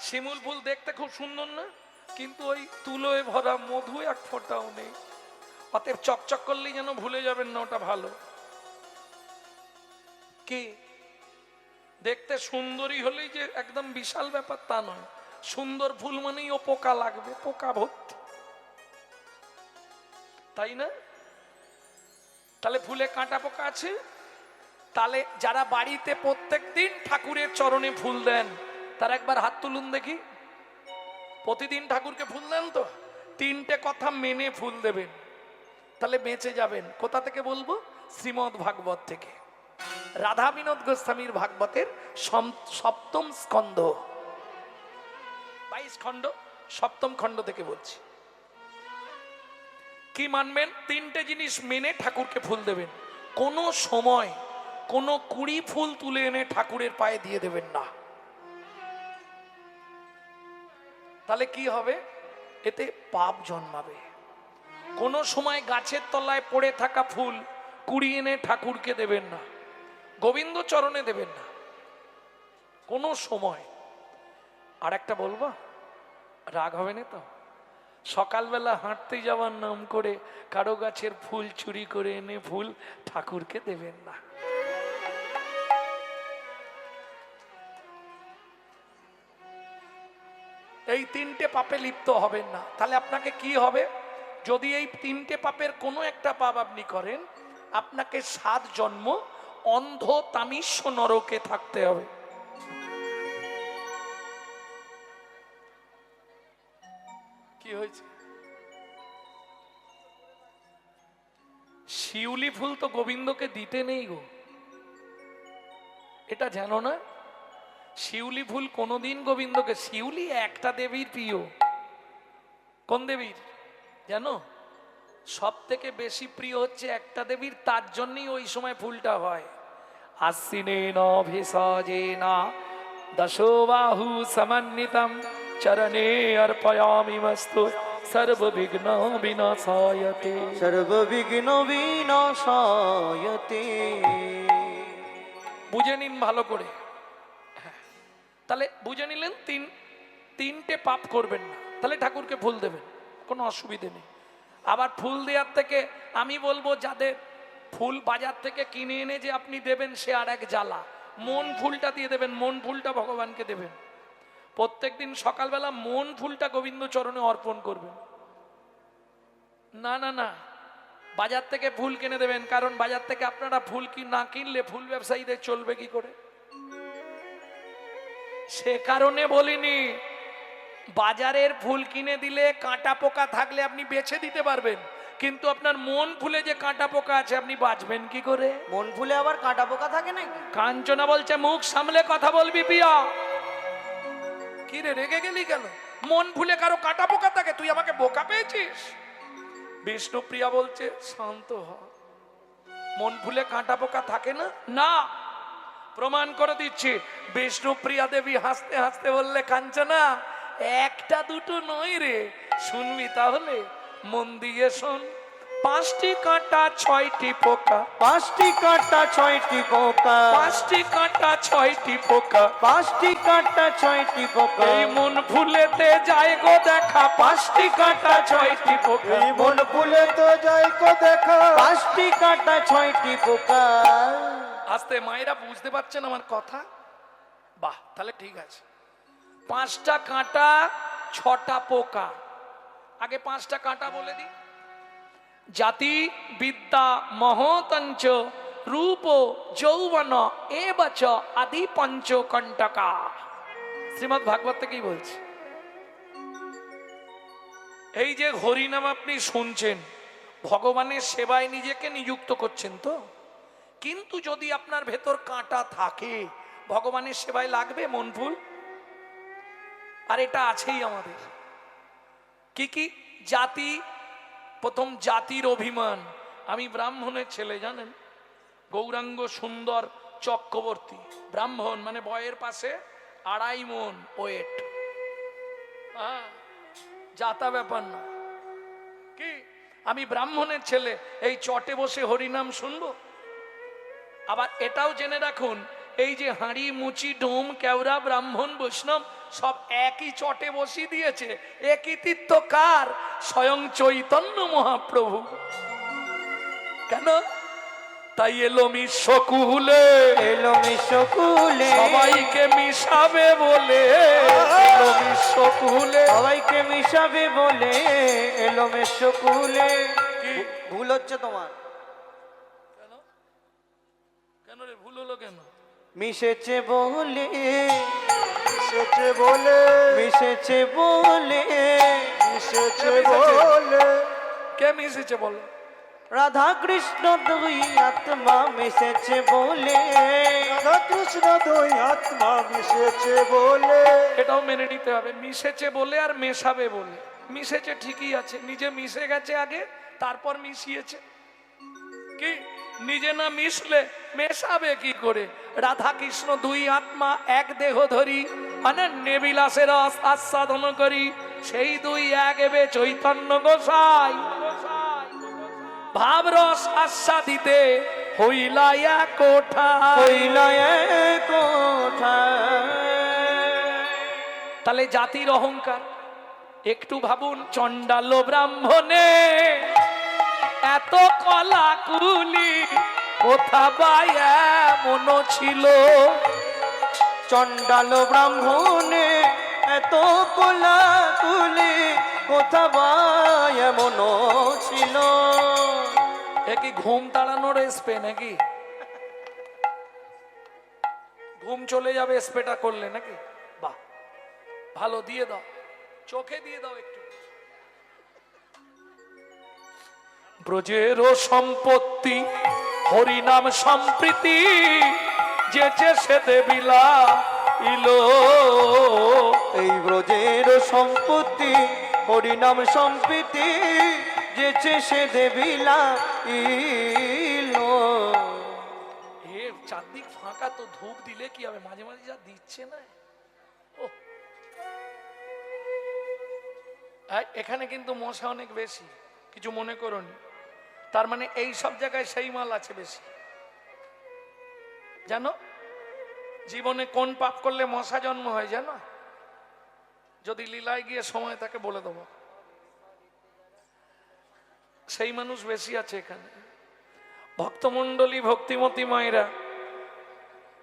শিমুল ফুল দেখতে খুব সুন্দর না, কিন্তু ওই তুলোয় ভরা মধু এক ফোঁটাও নেই। অতএব চকচক করলেই যেন ভুলে যাবেন না ওটা ভালো। কি দেখতে সুন্দরী হলেই যে একদম বিশাল ব্যাপার তা নয়। সুন্দর ফুল মানেই ও পোকা লাগবে, পোকা ভর্তি, তাই না? তাহলে ফুলে কাঁটা পোকা আছে। তাহলে যারা বাড়িতে প্রত্যেকদিন ঠাকুরের চরণে ফুল দেন তারা একবার হাত তুলুন দেখি। প্রতিদিন ঠাকুরকে ফুল দেন তো? তিনটে কথা মেনে ফুল দেবেন, তাহলে বেঁচে যাবেন। কোথা থেকে বলবো? শ্রীমদ ভাগবত থেকে, রাধা বিনোদ গোস্বামীর ভাগবতের সপ্তম স্কন্ধ, 22 খণ্ড, সপ্তম খণ্ড থেকে বলছি। কি মানবেন? তিনটে জিনিস মেনে ঠাকুরকে ফুল দেবেন। কোনো সময় কোনো কুড়ি ফুল তুলে এনে ঠাকুরের পায়ে দিয়ে দেবেন না। তাহলে কি হবে? এতে পাপ জন্মাবে। কোনো সময় গাছের তলায় পড়ে থাকা ফুল কুড়ি এনে ঠাকুরকে দেবেন না, গোবিন্দ চরণে দেবেন না কোনো সময়। আর একটা বলবো, রাগ হবে না তো? সকালবেলা হাঁটতে যাওয়ার নাম করে কারো গাছের ফুল চুরি করে এনে ফুল ঠাকুরকে দেবেন না। এই তিনটে পাপে লিপ্ত হবেন না। তাহলে আপনাকে কি হবে? যদি এই তিনটে পাপের কোনো একটা পাপ আপনি করেন, আপনাকে 7 জন্ম অন্ধ তামিস্য নরকে থাকতে হবে। কি হয়েছে? শিউলি ফুল তো গোবিন্দকে দিতে নেই গো, এটা জানো না? শিউলি ফুল কোনদিন গোবিন্দকে, শিউলি একটা দেবীর প্রিয়। কোন দেবীর জানো? সব থেকে বেশি প্রিয় হচ্ছে একটা দেবীর, তার জন্যই ওই সময় ফুলটা হয়। আশ্বিনেন ভেষজেনা দশবাহু সমন্বিতম চরণে অর্পয়ামি মস্তু সর্ববিঘ্ন বিনাশায়তে। সর্ববিঘ্ন বিনাশায়তে। বুঝে নিন ভালো করে। তাহলে বুঝে নিলেন, তিনটে পাপ করবেন না, তাহলে ঠাকুরকে ফুল দেবেন, কোনো অসুবিধে নেই। আবার ফুল দেওয়ার থেকে আমি বলবো, যাদের ফুল বাজার থেকে কিনে এনে যে আপনি দেবেন সে আর এক জ্বালা। মন ফুলটা দিয়ে দেবেন, মন ফুলটা ভগবানকে দেবেন। প্রত্যেকদিন সকালবেলা মন ফুলটা গোবিন্দ চরণে অর্পণ করবেন। না না না, বাজার থেকে ফুল কিনে দেবেন, কারণ বাজার থেকে আপনারা ফুল না কিনলে ফুল ব্যবসায়ীদের চলবে কি করে? সে কারণে বলিনি। বাজারের ফুল কিনে দিলে কাঁটা পোকা থাকলে আপনি বেছে দিতে পারবেন, কিন্তু আপনার মন ফুলে যে কাঁটা পোকা আছে আপনি বাঁচবেন কি করে? মন ফুলে আবার কাঁটা পোকা থাকে নাকি? কাঞ্চনা বলছে মুখ সামলে কথা বলবি পিয়া। কি রে, রেগে গেলি কেন? মন ফুলে কারো কাঁটা পোকা থাকে, তুই আমাকে বোকা পেয়েছিস? বিষ্ণুপ্রিয়া বলছে শান্ত হ, মন ফুলে কাঁটা পোকা থাকে না। না, প্রমাণ করে দিচ্ছি। বিষ্ণুপ্রিয়া দেবী হাসতে হাসতে বললে, কাঞ্চনা একটা দুটো নয় রে, শুনবি তাহলে? মন দিয়ে শোন। 5টি কাঁটা 6টি পোকা, 5টি কাঁটা 6টি পোকা, 5টি কাঁটা 6টি পোকা, 5টি কাঁটা 6টি পোকা। এই মন ফুলেতে যায় গো দেখা, 5টি কাঁটা 6টি পোকা। এই মন ফুলে তো যাই কো দেখা, 5টি কাঁটা 6টি পোকা। আস্তে, মায়েরা বুঝতে পারছেন আমার কথা? বাহ, তাহলে ঠিক আছে। 5টা কাঁটা 6টা পোকা। আগে 5টা কাঁটা বলে দিই। জাতি বিদ্যা মহতঞ্চ রূপ যৌবন এবচ আদি পঞ্চকণ্টকা। শ্রীমদ ভাগবত থেকেই বলছি। এই যে হরিনাম আপনি শুনছেন, ভগবানের সেবায় নিজেকে নিযুক্ত করছেন তো, কিন্তু যদি আপনার ভেতর কাঁটা থাকে, ভগবানের সেবায় লাগবে মন ফুল? আর এটা আছেই আমাদের। কি কি? জাতি, প্রথম জাতির অভিমান। আমি ব্রাহ্মণের ছেলে, জানেন? গৌরাঙ্গ সুন্দর চক্রবর্তী ব্রাহ্মণ, মানে বয়ের পাশে 2.5 মণ ওয়েট। জাতা ব্যাপার না। কি, আমি ব্রাহ্মণের ছেলে, এই চটে বসে হরিনাম শুনবো? আবার এটাও জেনে রাখুন, এই যে হাঁড়ি মুচি ডোম কেওড়া ব্রাহ্মণ বৈষ্ণব সব একই চটে বসিয়ে দিয়েছে। এ কৃতিত্ব কার? স্বয়ং চৈতন্য মহাপ্রভু। কেন? তাই এলো মিশকুলে, এলো মিশকুলে, সবাইকে মিশাবে বলে এলো মিশকুলে। সবাইকে মিশাবে বলে এলো মিশকুলে। কি ভুল হচ্ছে তোমার। কেন? কেন রে ভুল হলো কেন? মিশেছে বলে, মিশেছে বলে, মিশেছে বলে, মিশেছে বলে, কে মিশেছে বলো? রাধা কৃষ্ণ দুই আত্মা মিশেছে বলে, রাধা কৃষ্ণ দুই আত্মা মিশেছে বলে। এটাও মেনে নিতে হবে, মিশেছে বলে আর মেশাবে বলে। মিশেছে ঠিকই আছে, নিজে মিশে গেছে আগে, তারপর মিশিয়েছে। কি নিজে না মিশলে মেশাবে কি করে? রাধা কৃষ্ণ দুই আত্মা এক দেহ ধরি, মানে নেবিলাসের আস্বাদন করি, সেই দুই এক এবে চৈতন্য গোসাই। ভাবরস আস্বাদিতে হইলা এক কোঠা, হইল এক কোঠা। তাহলে জাতির অহংকার একটু ভাবুন। চণ্ডাল ব্রাহ্মণে এত কলাকুলি কোথা বা এমন ছিল? চণ্ডাল ব্রাহ্মণে এত কোলাকুলি কোথা বা এমন ছিল? এ কি ঘুম তাড়ানোর স্প্রে নাকি? ঘুম চলে যাবে স্প্রেটা করলে নাকি? বাহ, ভালো, দিয়ে দাও, চোখে দিয়ে দাও একটু। ব্রজেরও সম্পত্তি হরিনাম সম্প্রীতি, যেচে সে দেবিলা ইলো। এই ব্রজের সম্পত্তি হরিনাম সম্প্রীতি, যেছে সে দেবিলা ইলো। এ চারদিক ফাঁকা, তো ধূপ দিলে কি হবে? মাঝে মাঝে যা দিচ্ছে না, ওহ। এখানে কিন্তু মশা অনেক বেশি, কিছু মনে করুন। তার মানে এই সব জায়গায় সেই মাল আছে বেশি। জানো জীবনে কোন পাপ করলে মশা জন্ম হয় জানো? যদি লীলায় গিয়ে সময় তাকে বলে দেবো, সেই মানুষ বেশি আছে এখানে। ভক্তমণ্ডলী, ভক্তিমতী মায়েরা,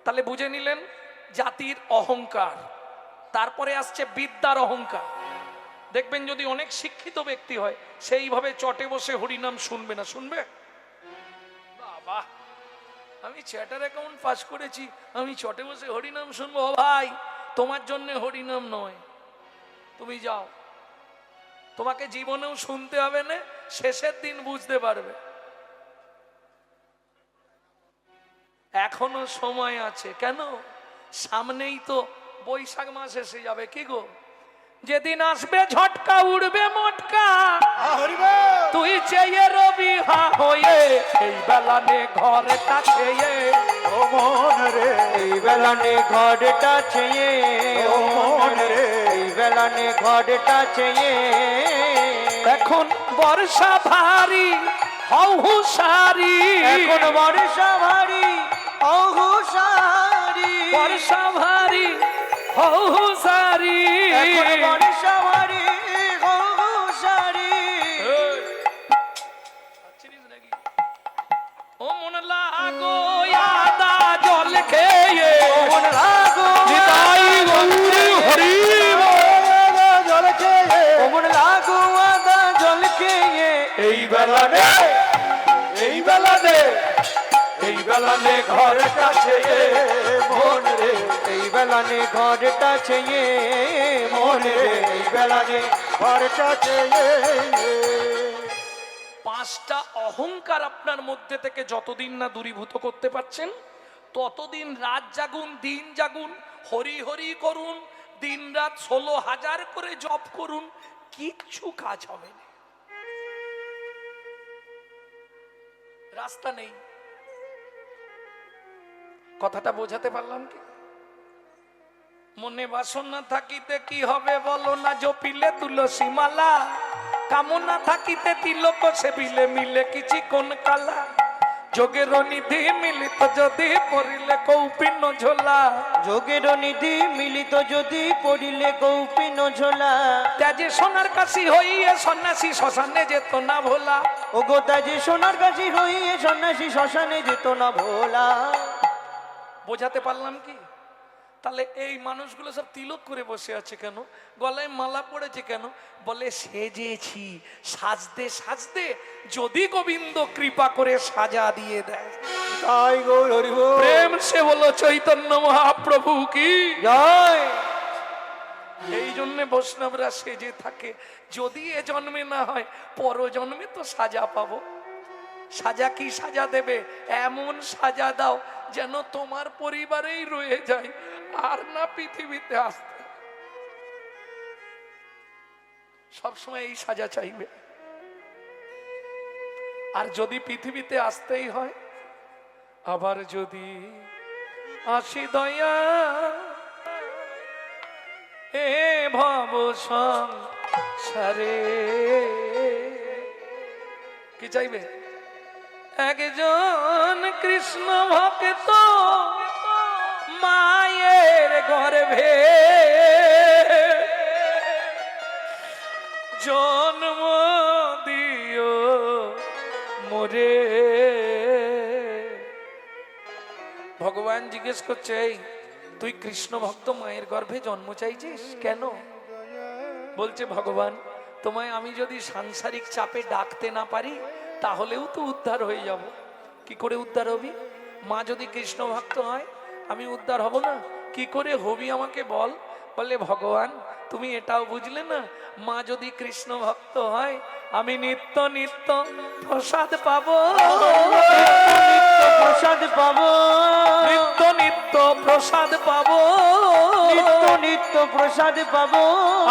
তাহলে বুঝে নিলেন জাতির অহংকার। তারপরে আসছে বিদ্যার অহংকার। দেখবেন যদি অনেক শিক্ষিত ব্যক্তি হয়, সেইভাবে চটে বসে হরিনাম শুনবে না। শুনবে? বাবা, আমি চ্যাটার অ্যাকাউন্ট পাস করেছি, আমি চটে বসে হরিনাম শুনবো? ও ভাই, তোমার জন্য হরিনাম নয়, তুমি যাও। তোমাকে জীবনেও শুনতে হবে না, শেষের দিন বুঝতে পারবে। এখনো সময় আছে। কেন? সামনেই তো বৈশাখ মাস এসে যাবে। কি গো, যেদিন আসবে ঝটকা উড়বে মটকা, তুই চেয়ে রবি হা হয়ে এই বেলানে ঘরটা ছেয়ে। ও মন রে, এই বেলানে ঘরটা চেয়ে, ও মন রে, এই বেলানে ঘরটা চেয়ে। এখন বর্ষা ভারী হও হুঁশারি, এখন বর্ষা ভারী অহুশারি, বর্ষা ভারী হও হুঁশারি। এখন বর্ষা ভারী অহুশারি। ও মন লাগো আদা জল খেয়ে, মন লাগো নিতাই গৌরী হরি জল খেয়ে, মন লাগো আদা জল খেয়ে। এই বেলানে, এই বেলানে, এই বেলানে ঘরটা ছেয়ে মন রে। এই বেলানে ঘরটা চেয়ে মন রে, এই বেলানে ঘরটা চেয়ে। পাঁচটা অহংকার আপনার মধ্যে থেকে যতদিন না দূরীভূত করতে পারছেন, ততদিন রাত জাগুন, দিন জাগুন, হরি হরি করুন, দিন রাত 16,000 করে জপ করুন, কিচ্ছু কাজ হবে না। রাস্তা নেই। কথাটা বোঝাতে পারলাম কি? মনে বাসনা থাকিতে কি হবে বলো না, জপিলে তুলসী মালা, কামনা থাকিতে তিলক সেবিলে মিলে কিছু কোন কালা। যোগের নিধি মিলিত যদি পড়িলে কৌপিন ঝোলা, যোগের নিধি মিলিত যদি পড়িলে কৌপিন ঝোলা, ত্যাজে সোনার কাশি হইয়ে সন্ন্যাসী শ্মশানে যেত না ভোলা। ও গোতা যে সোনার কাছে হইয়ে সন্ন্যাসী শ্মশানে যেত না ভোলা। বোঝাতে পারলাম কি? তাহলে এই মানুষগুলো সব তিলক করে বসে আছে কেন, গলায় মালা পড়েছে কেন? বলে সেজেছি, সাজতে সাজতে যদি গোবিন্দ কৃপা করে সাজা দিয়ে দেয়। তাই গৌর হরি বল। প্রেম সে বলো চৈতন্য মহাপ্রভু কি জয়। এই জন্য বৈষ্ণবরা সেজে থাকে। যদি এ জন্মে না হয় পর জন্মে তো সাজা পাবো। সাজা কি সাজা দেবে? এমন সাজা দাও যেন তোমার পরিবারেই রয়ে যায়, আর না পৃথিবীতে আসতে। সবসময় এই সাজা চাইবে। আর যদি পৃথিবীতে আসতেই হয়, আবার যদি আসি দয়া এ ভব সংসারে, কি চাইবে? একজন কৃষ্ণ ভক্ত মায়ের গর্ভে জন্ম দিও মোরে। ভগবান জিজ্ঞেস করছে, এই তুই কৃষ্ণ ভক্ত মায়ের গর্ভে জন্ম চাইছিস কেন? বলছে, ভগবান তোমায় আমি যদি সাংসারিক চাপে ডাকতে না পারি তাহলেও তো উদ্ধার হয়ে যাব। কি করে উদ্ধার হবি? মা যদি কৃষ্ণ ভক্ত হয় আমি উদ্ধার হব না? কি করে হবি আমাকে বল। বলে, ভগবান তুমি এটাও বুঝলে না, মা যদি কৃষ্ণ ভক্ত হয় আমি নিত্য নিত্য প্রসাদ পাবো। প্রসাদ পাবো, নিত্য নিত্য প্রসাদ পাবো, নিত্য নিত্য প্রসাদ পাবো।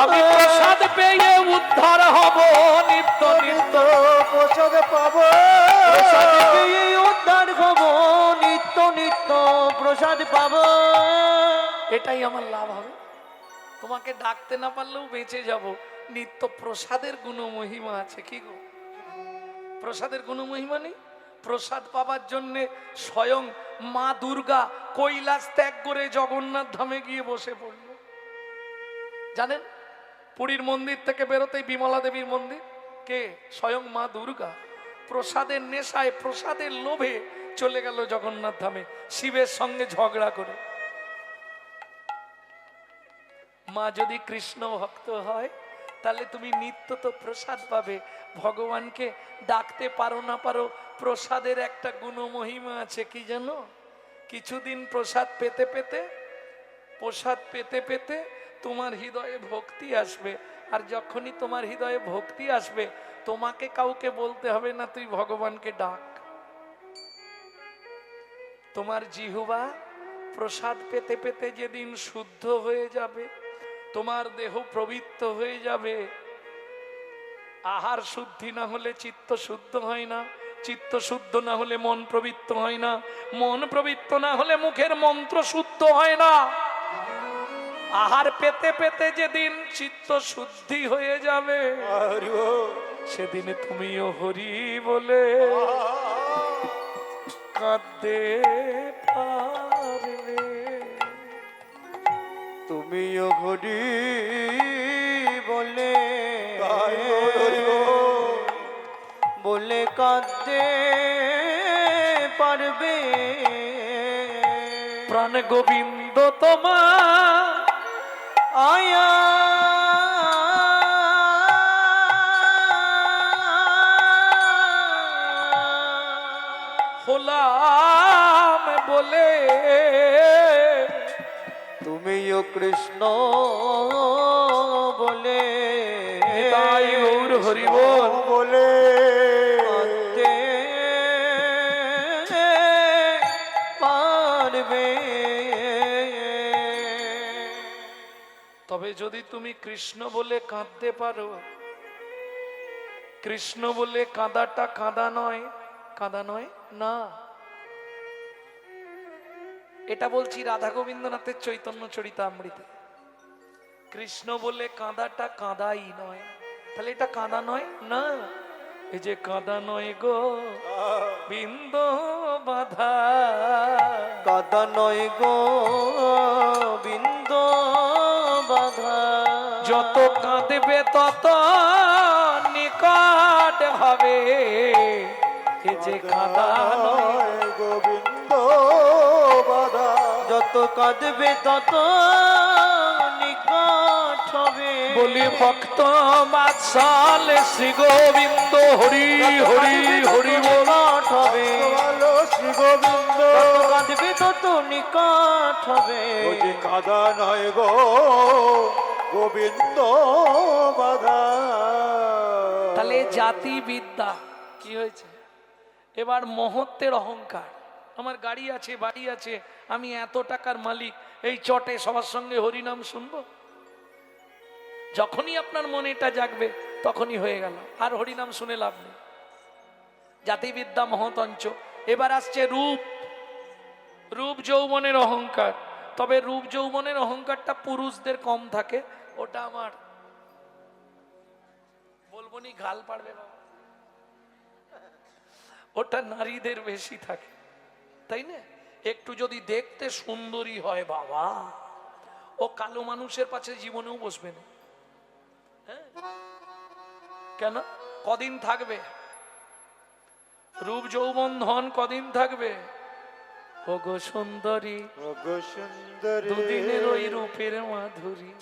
আমি প্রসাদ পেয়ে উদ্ধার হব, নিত্য নিত্য প্রসাদ পাবো। প্রসাদ পেয়ে উদ্ধার হব, নিত্য নিত্য প্রসাদ পাবো। এটাই আমার লাভ হবে। তোমাকে ডাকতে না পারলেও বেঁচে যাব। নিত্য প্রসাদের গুণ মহিমা আছে। কি গো, প্রসাদের গুণ মহিমা নেই? প্রসাদ পাবার জন্য স্বয়ং মা দুর্গা কৈলাস ত্যাগ করে জগন্নাথ ধামে গিয়ে বসে পড়ল। জানেন, পুরীর মন্দির থেকে বেরোতেই বিমলা দেবীর মন্দির, কে? স্বয়ং মা দুর্গা। প্রসাদের নেশায়, প্রসাদের লোভে চলে গেল জগন্নাথ ধামে শিবের সঙ্গে ঝগড়া করে। মা যদি কৃষ্ণ ভক্ত হয় তাহলে তুমি নিত্য তো প্রসাদ পাবে। ভগবানকে ডাকতে পারো না পারো, প্রসাদের একটা গুণ মহিমা আছে। কি জানো? কিছুদিন প্রসাদ পেতে পেতে তোমার হৃদয়ে ভক্তি আসবে। আর যখনই তোমার হৃদয়ে ভক্তি আসবে তোমাকে কাউকে বলতে হবে না তুই ভগবানকে ডাক। তোমার জিহ্বা প্রসাদ পেতে পেতে যেদিন শুদ্ধ হয়ে যাবে, তোমার দেহ পবিত্র হয়ে যাবে। আহার শুদ্ধি না হলে চিত্ত শুদ্ধ হয় না, চিত্ত শুদ্ধ না হলে মন পবিত্র হয় না, মন পবিত্র না হলে মুখের মন্ত্র শুদ্ধ হয় না। আহার পেতে পেতে যেদিন চিত্ত শুদ্ধি হয়ে যাবে হরি বল। সেদিন তুমিও হরি বলে কাঁদতে পারবে। তুমিও হরি বলে তাই গৌর হরি বল। বলে কাঁদতে পারবে। প্রাণ গোবিন্দ তোমার আয়া হলাম বলে তুমিও কৃষ্ণ বলে তাই গৌর হরি বল বলে কাঁদতে পারবে। তবে যদি তুমি কৃষ্ণ বলে কাঁদতে পারো, কৃষ্ণ বলে কাঁদাটা কাঁদা নয়, কাঁদা নয় না। এটা বলছি রাধা গোবিন্দনাথের চৈতন্য চরিতামৃতে। কৃষ্ণ বলে কাঁদাটা কাঁদাই নয়, তাহলে এটা কাঁদা নয় না। এই যে কাদা নয় গো বিন্দু বাধা, কাদা নয় গো বিন্দু বাধা, যত কাঁদবে তত নিকট হবে। এই যে কাদা নয় গোবিন্দ বাধা, যত কাঁদবে তত নিকট হবে। বলি ভক্ত বাৎসল শ্রী গোবিন্দ হরি হরি হরি বল। নিকট হবে, ভালো শ্রী গোবিন্দ, যত কাঁদবে তত নিকট হবে। ওই কাদা নয় গো গোবিন্দ বাধা। তাহলে জাতি বিদ্যা কি হয়েছে? এবার মহত্বের অহংকার। আমার গাড়ি আছে, বাড়ি আছে, আমি এত টাকার মালিক, এই চটে সবার সঙ্গে হরিনাম শুনবো। যখনই আপনার মনে এটা জাগবে তখনই হয়ে গেল, আর হরিনাম শুনে লাভ নেই। জাতিবিদ্যা মহতঞ্চ। এবার আসছে রূপ, রূপ যৌবনের অহংকার। তবে রূপ যৌবনের অহংকারটা পুরুষদের কম থাকে, ওটা আমার বলবো নি, গাল পাড়বে বাবা, ওটা নারীদের বেশি থাকে, তাই না? একটু যদি দেখতে সুন্দরী হয় বাবা, ও কালো মানুষের পাশে জীবনেও বসবে না। হ্যাঁ, কেন? কদিন থাকবে? রূপ যৌবন ধন কদিন থাকবে? ওগো সুন্দরী, ওগো সুন্দরী, দুদিনের ওই রূপের মাধুরী,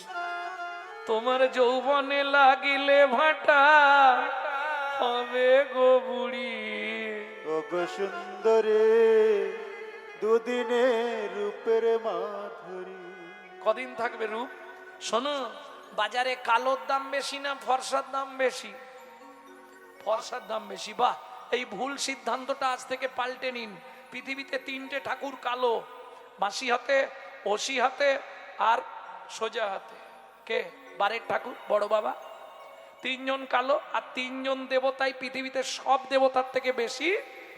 তোমার যৌবনে লাগিলে ভাটা হবে গো বুড়ি। ওগো সুন্দরী, দুদিনে রূপের মাধুরী। কদিন থাকবে রূপ? শোনো, বাজারে কালোর দাম বেশি না ফর্সার দাম বেশি? ফর্সার দাম বেশি। বাহ, এই ভুল সিদ্ধান্তটা আজ থেকে পাল্টে নিন। পৃথিবীতে তিনটে ঠাকুর কালো, বাঁশি হাতে, ওসি হাতে আর সোজা হাতে। কে? বারের ঠাকুর, বড় বাবা। তিনজন কালো, আর তিনজন দেবতাই পৃথিবীতে সব দেবতার থেকে বেশি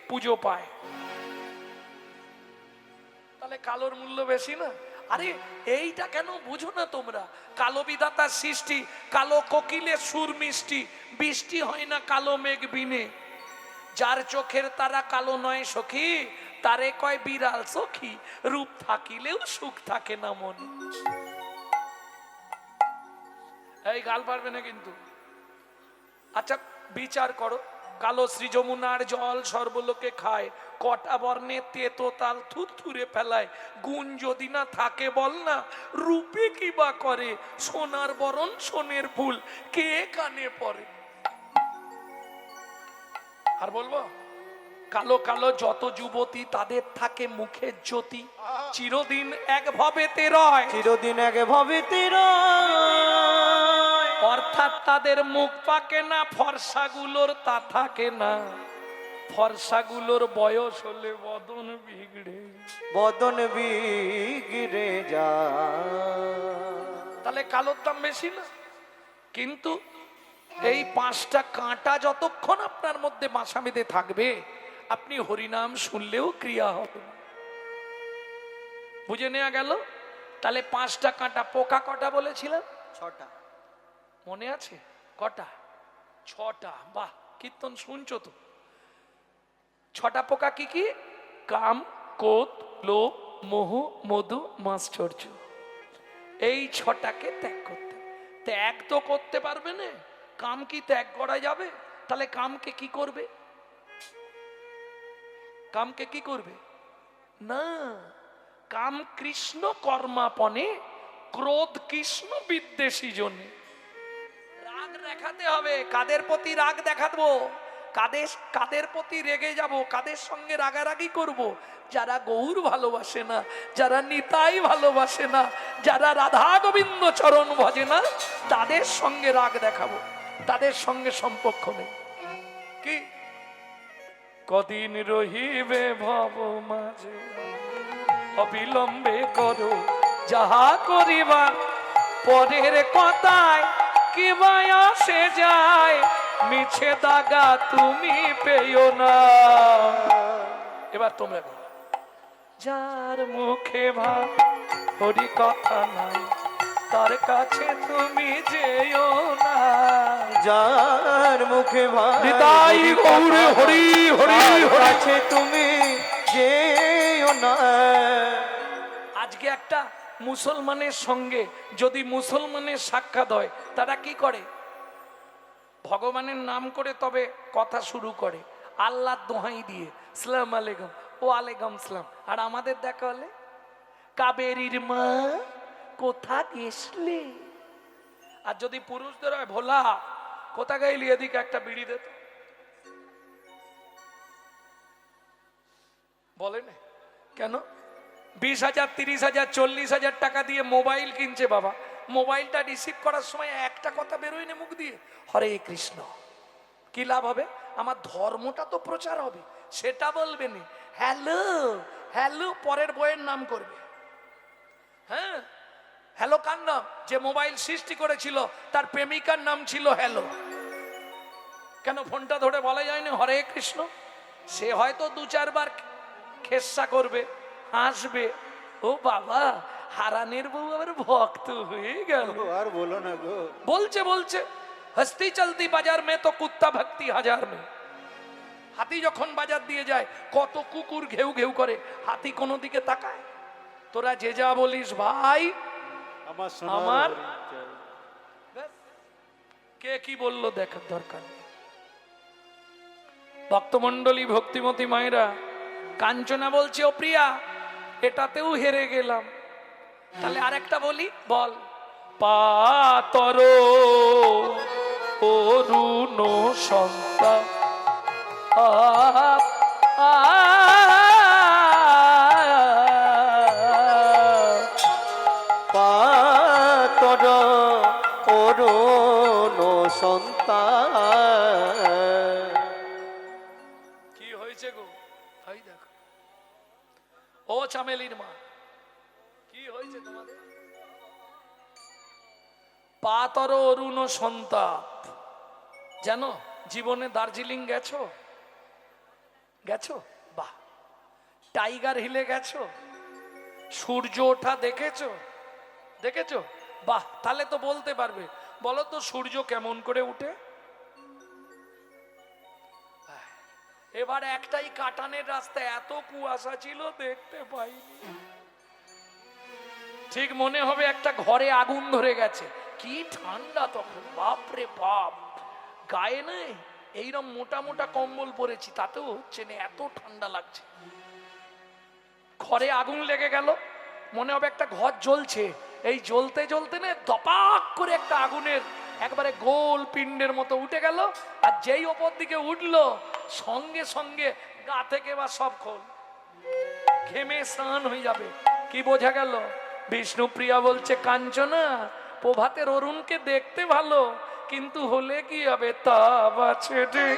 পুজো পায়। তাহলে কালোর মূল্য বেশি না? আরে এইটা কেন বুঝো না তোমরা? কালো বিধাতার সৃষ্টি, কালো কোকিলের সুর মিষ্টি, বৃষ্টি হয় না কালো মেঘ বিনে। যার চোখের তারা কালো নয় সখী, তারে কয় বিড়াল সখী, রূপ থাকিলেও সুখ থাকে না মনে। এই গাল পারবে না কিন্তু। আচ্ছা বিচার করো, কালো শ্রী যমুনার জল সর্বলোকে খায়, কটা বর্ণে তেতো তাল থুরথুরে ফেলায়, গুণ যদি না থাকে বল না, রূপে কি বা করে, সোনার বরণ সোনের ফুল কে কানে পড়ে। আর বলবো, কালো কালো যত যুবতী তাদের থাকে মুখের জ্যোতি, চিরদিন এক ভবেতে রয়, চিরদিন এক ভবেতে রয়। অর্থাৎ তাদের মুখ পাকে না, ফর্সাগুলোর তা থাকে না। ফর্সাগুলোর বয়স হলে বদন বিগড়ে, বদন বিগড়ে যায়। তাহলে কালোর দাম বেশি না? কিন্তু এই 5টা কাঁটা যতক্ষণ আপনার মধ্যে বাসা বেঁধে থাকবে, আপনি হরিনাম শুনলেও ক্রিয়া হবে না। বুঝে নেওয়া গেল? তাহলে 5টা কাঁটা। পোকা কটা বলেছিলাম? 6টা। মনে আছে? কটা? 6টা। বাহ, কীর্তন শুনছো তো? 6টা পোকা কি কি? কাম, ক্রোধ, লোভ, মোহ, মধু, মাশ্চর্য। এই 6টাকে ত্যাগ করতে। ত্যাগ তো করতে পারবে না, কাম কি ত্যাগ করা যাবে? তাহলে কামকে কি করবে? কামকে কি করবে? না, কাম কৃষ্ণ কর্মাপনে, ক্রোধ কৃষ্ণ বিদ্বেষী জনে। রাগ দেখাতে হবে। কাদের প্রতি রাগ দেখাবো? কাদের প্রতি রেগে যাব? কাদের সঙ্গে রাগারাগি করব? যারা গৌর ভালোবাসে না, যারা নিতাই ভালোবাসে না, যারা রাধা গোবিন্দ চরণ ভজে না, তাদের সঙ্গে রাগ দেখাবো, তাদের সঙ্গে সম্পর্ক নেই। কি কদিন রহিবে ভব মাঝে, অবিলম্বে করো যাহা করিবার, পরের কথায় কি আসে যায়, মিছে দাগা তুমি পেও না। এবার তোমরা বলো, যার মুখে ভাব হরি কথা নাই, তার কাছে তুমি যেও না। যার মুখে ভাই নিতাই গৌরে হরি হরি হরি। কাছে তুমি যেও না। আজকে একটা মুসলমানের সঙ্গে যদি মুসলমানের সাক্ষাৎ হয়, তারা কি করে? ভগবানের নাম করে তবে কথা শুরু করে, আল্লাহ দোহাই দিয়ে সালাম আলাইকুম, ও আলাইকুম সালাম। আর আমাদের দেখা হলে কাবেরীর মা কোথা গেছলে। আর যদি পুরুষদের হয়, ভোলা কোথা গাইলি, এদিকে একটা বিড়ি দে তো। বলে না কেন? 20,000 30,000 40,000 টাকা দিয়ে মোবাইল কিনছে বাবা, মোবাইলটা রিসিভ করার সময় একটা কথা বেরোয় না মুখ দিয়ে, হরে কৃষ্ণ। কি লাভ হবে? আমার ধর্মটা তো প্রচার হবে, সেটা বলবে না। হ্যালো হ্যালো পরের বইয়ের নাম করবে। হ্যাঁ, হ্যালো কার নাম? যে মোবাইল সৃষ্টি করেছিল তার প্রেমিকার নাম ছিল হ্যালো। কেন ফোনটা ধরে বলা যায় না হরে কৃষ্ণ? সে হয়তো 2-4 বার খেসা করবে, হাসবে, ও বাবা হারানের বউ আবার ভক্ত হয়ে গেল। আর বলো না গো। বলছে বলছে হস্তি চলতি বাজার মে তো কুত্তা ভক্তি হাজার মে। হাতি যখন বাজার দিয়ে যায় কত কুকুর ঘেউ ঘেউ করে, হাতি কোনো দিকে তাকায়? তোরা যে যা বলিস ভাই, আমার আমার হরিণ চাই। ব্যাস, কে কি বললো দেখার দরকার নেই। ভক্তমন্ডলী ভক্তিমতী মায়েরা, কাঞ্চনা বলছে ও প্রিয়া এটাতেও হেরে গেলাম, তাহলে আরেকটা বলি, বল। পাতর অরুণ সন্তা পাতর অরুণ সন্তান। কি হয়েছে গো? ভাই দেখো, ও চামেলির মা, কি হয়েছে তোমাদের? পাতর অরুণ সন্তাপ। জানো জীবনে দার্জিলিং গেছো? গেছো? বাহ। টাইগার হিলে গেছো? সূর্য ওঠা দেখেছো? দেখেছো? বাহ, তাহলে তো বলতে পারবে। বলো তো সূর্য কেমন করে উঠে? এবার একটাই কাটানের রাস্তা, এত কুয়াশা ছিল দেখতে পাইনি। ঠিক মনে হবে একটা ঘরে আগুন ধরে গেছে, কি ঠান্ডা তখন, বাপরে বাপ। গায়ে নেই এইরকম মোটা মোটা কম্বল পরেছি, তাতেও হচ্ছে না, এত ঠান্ডা লাগছে। ঘরে আগুন লেগে গেল, মনে হবে একটা ঘর জ্বলছে, এই জ্বলতে জ্বলতে না দপাক করে একটা আগুনের একবারে গোল পিণ্ডের মতো উঠে গেল। আর যেই ওপর দিকে উঠলো সঙ্গে সঙ্গে গা থেকে বা সব খোল, ঘেমে স্নান হয়ে যাবে। কি বোঝা গেল? বিষ্ণুপ্রিয়া বলছে কাঞ্চনা প্রভাতের অরুণকে দেখতে ভালো, কিন্তু হলে কি হবে? তা বাছে রে,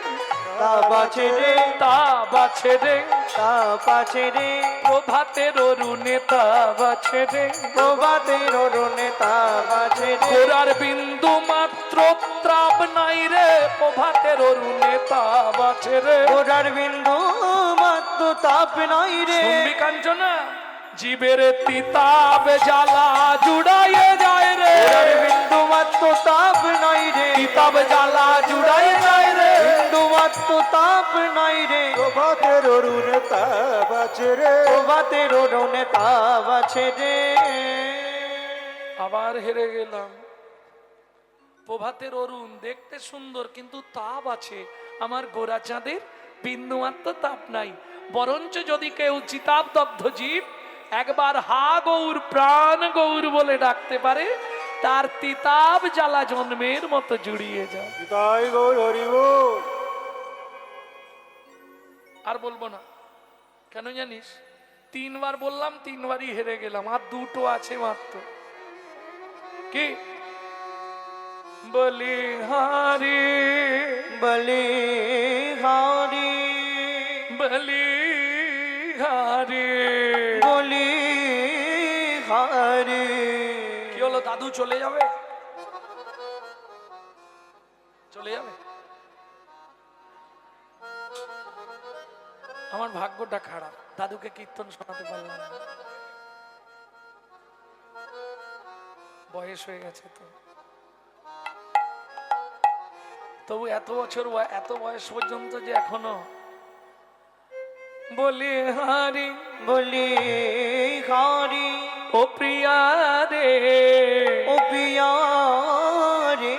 তা বাছে রে, তা বাছে রে, তা বাছে রে, প্রভাতের অরুণে তা বাছে রে। প্রভাতের অরুণে তা বাছে রে। গোরার বিন্দু মাত্র ত্রাপ নাই রে, প্রভাতের অরুণে তা বাছে রে। গোরার বিন্দু মাত্র তাপ নাই রে। শুনবি কাঞ্চনা, জীবের তিতাব জ্বালা জুড়াইয়ে যায় রে। গোরার বিন্দু মাত্র তাপ নাই রে। তিতাব জ্বালা জুড়াইয়ে যায় রে। বিন্দু মাত্র তাপ নাই রে। প্রভাতের অরুণে তা বাজে রে। প্রভাতের অরুণে তা বাছে রে। আবার হেরে গেলাম। প্রভাতের অরুণ দেখতে সুন্দর, কিন্তু তাপ আছে। আমার গোরা চাঁদের বিন্দুমাত্র তাপ নাই। বরঞ্চ যদি কেউ চিতাব দগ্ধ জীব একবার হা গৌর প্রাণ গৌর বলে ডাকতে পারে, তার তিতাব জ্বালা জন্মের মতো জুড়িয়ে যায়। নিতাই গৌর হরি বল। আর বলবো না, কেন জানিস? 3 বার বললাম, 3 বারই হেরে গেলাম। আর 2টো আছে মাত্র। কি? বলিহারি বলিহারি বলিহারি। বলিহারি। কি হলো দাদু, চলে যাবে? চলে যাবে? আমার ভাগ্যটা খারাপ, দাদুকে কীর্তন শোনাতে পারলাম না। বয়স হয়ে গেছে তো। তবু এত বছর এত বয়স পর্যন্ত যে এখনো বলি হারি বলি হারি ও প্রিয়া রে, ও প্রিয়া রে,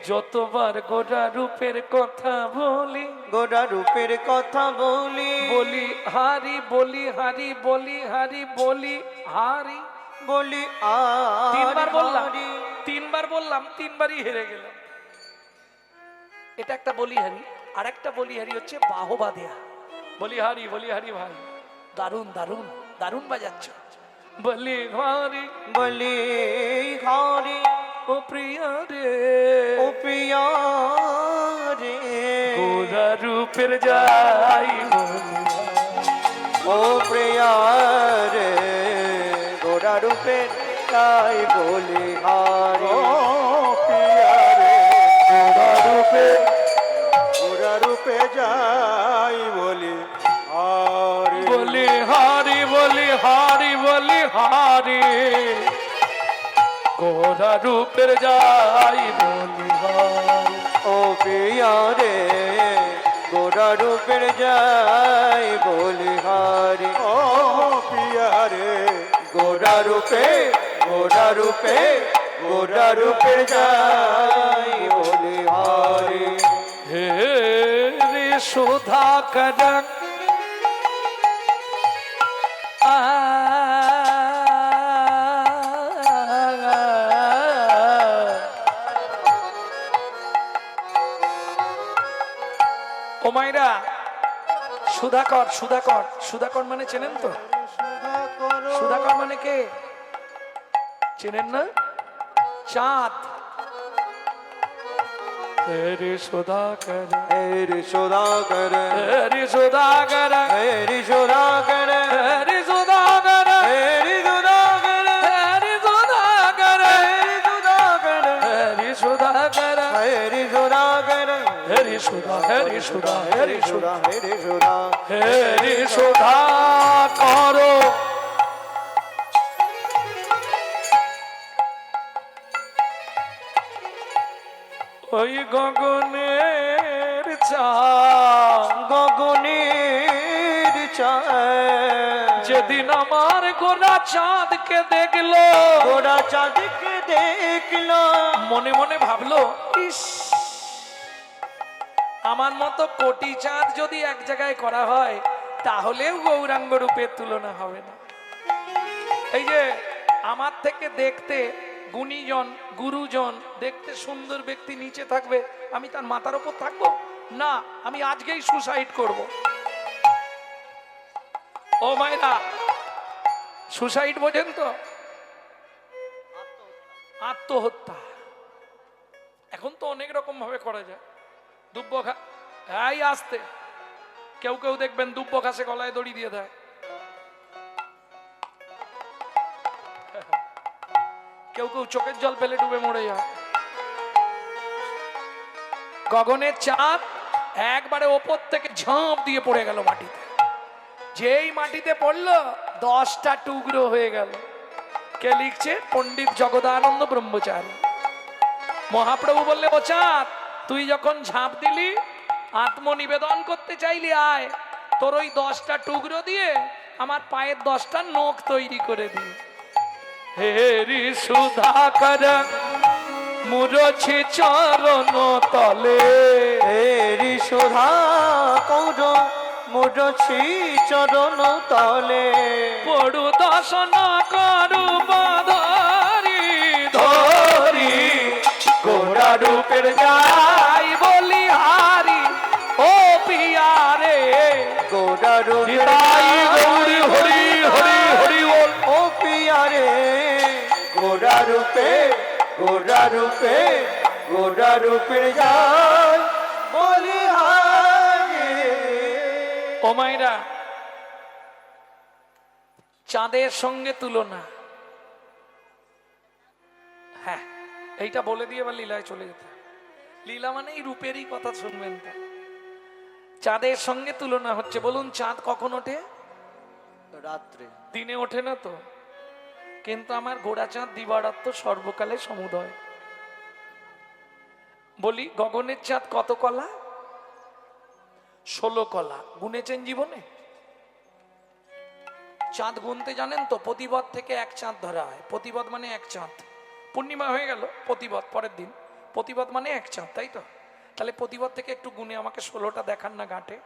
যতবার গোরা রূপের কথা বলি, গোরা রূপের কথা বলি, বলি হারি বলি হারি বলি হারি বলি হারি। বলি তিনবার বললাম, হারি। তিনবার বললাম, তিনবারই হেরে গেলাম। এটা একটা বলিহারি। আর একটা বলিহারি হচ্ছে বাহবা দেয়া। বলিহারি ভাই, দারুণ দারুণ দারুণ বাজাচ্ছ। বলি হারি বলি হারি ও প্রিয়া রে, ও প্রিয়া রে, গোরা রূপের যাই বলি, ও প্রিয়া রে, গোরা রূপের তাই বলি হারি। ও পিয়া রে, গোরা রূপে গোরা রূপে যাই বলি আরে বলি হারি বলি হারি বলি হারি, গোরা রূপের যাই বলি হারি। ও প্রিয়া রে, গোরা রূপের যাই বলি হারি। ও পিয়া রে, গোরা রূপে, গোরা রূপে, গোরা রূপের যাই বলি হারি। হে রে সুধা করং ও মাইরা, সুধাকর সুধাকর সুধাকর মানে চেনেন তো? সুধা করো সুধাকর মানে কে চেনেন না? চাঁদ। রে সুধাকর, হেরি সুধাকর, রে সুধাকর, হেরি সুধাকর, রে সুধাকর, হেরি সুধাকর, রে সুধাকর, হেরি সুধাকর, রে সুধাকর, হেরি সুধাকর, হেরি সুধা হেরি সুধা হেরি সুধা হেরি সুধা, হেরি সুধা করো। ওই গগনের চাঁদ, গগনের চাঁদ, যেদিন আমার গোরা চাঁদকে দেখলো, গোরা চাঁদকে দেখলো, মনে মনে ভাবলো, ইস, আমার মতো কোটি চাঁদ যদি এক জায়গায় করা হয় তাহলেও গৌরাঙ্গ রূপের তুলনা হবে না। এই যে আমার থেকে দেখতে গুণীজন গুরুজন দেখতে সুন্দর ব্যক্তি নিচে থাকবে, আমি তার মাথার উপর থাকবো না, আমি আজকেই সুসাইড করব। ও মায়েরা, সুসাইড বোঝেন তো? আত্মহত্যা। এখন তো অনেক রকম ভাবে করা যায়। দুব্ব এই আসতে, কেউ কেউ দেখবেন দুব্ব ঘাসে গলায় দড়ি দিয়ে দেয়, কেউ কেউ চোখের জল ফেলে ডুবে মরে যায়। গগনের চাঁদ একবারে ওপর থেকে ঝাঁপ দিয়ে পড়ে গেল মাটিতে। যেই মাটিতে পড়লো 10টা টুকরো হয়ে গেল। কে লিখছে? পণ্ডিত জগদানন্দ ব্রহ্মচারী। মহাপ্রভু বললে, ও চাঁদ, তুই যখন ঝাঁপ দিলি, আত্মনিবেদন করতে চাইলি, আয় তোর ওই 10টা টুকরো দিয়ে আমার পায়ের 10টা নখ তৈরি করে দি। হেরি সুধাকর মুরছি চরণ তলে, হেরি সুধাকর মুরছি চরণ তলে, পড়ু দর্শন করু বাধারি ধরি, গোরা রূপের যাই বলি হারি ও পিয়ারে, গোরা রূপের নিতাই গৌরী হরি হরি হরি বল। ও পিয়ারে, গোরা রূপে, গোরা রূপে, গোরা রূপের যাই বলি হারি। ও মাইরা, চাঁদের সঙ্গে তুলনা। হ্যাঁ, এইটা বলে দিয়ে এবার লীলায় চলে যেতে। লীলা মানে এই রূপেরই কথা শুনবেন তো। চাঁদের সঙ্গে তুলনা হচ্ছে। বলুন, চাঁদ কখন ওঠে? রাত্রে। দিনে ওঠে না তো। কিন্তু আমার গোড়া চাঁদ দিবারাত্র সর্বকালে সমুদয়। বলি গগনের চাঁদ কত কলা? 16 কলা। গুনেছেন জীবনে? চাঁদ গুনতে জানেন তো? প্রতিপদ থেকে এক চাঁদ ধরা হয়। প্রতিপদ মানে এক চাঁদ। পূর্ণিমা হয়ে গেল, প্রতিপদ পরের দিন। প্রতিপদ মানে এক চাঁদ, তাই তো? তাহলে প্রতিপদ থেকে একটু গুনে আমাকে 16টা দেখান না ঘাটে।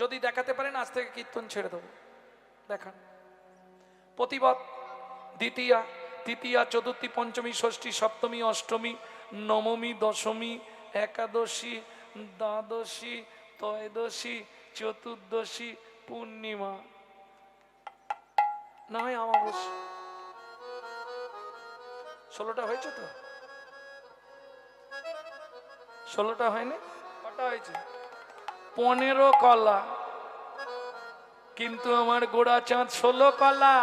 যদি দেখাতে পারেন আজ থেকে কীর্তন ছেড়ে দেবো। দেখান। প্রতিপদ দ্বিতীয়া, তৃতীয়া, চতুর্থী, পঞ্চমী, ষষ্ঠী, সপ্তমী, অষ্টমী, নবমী, দশমী, একাদশী, দ্বাদশী, ত্রয়োদশী, চতুর্দশী, পূর্ণিমা, না হয় অমাবস্যা। 16টা হয়েছে তো? 16টা হয়নি? কটা হয়েছে? 15 কলা। কিন্তু আমার গোড়া চাঁদ 16 কলা।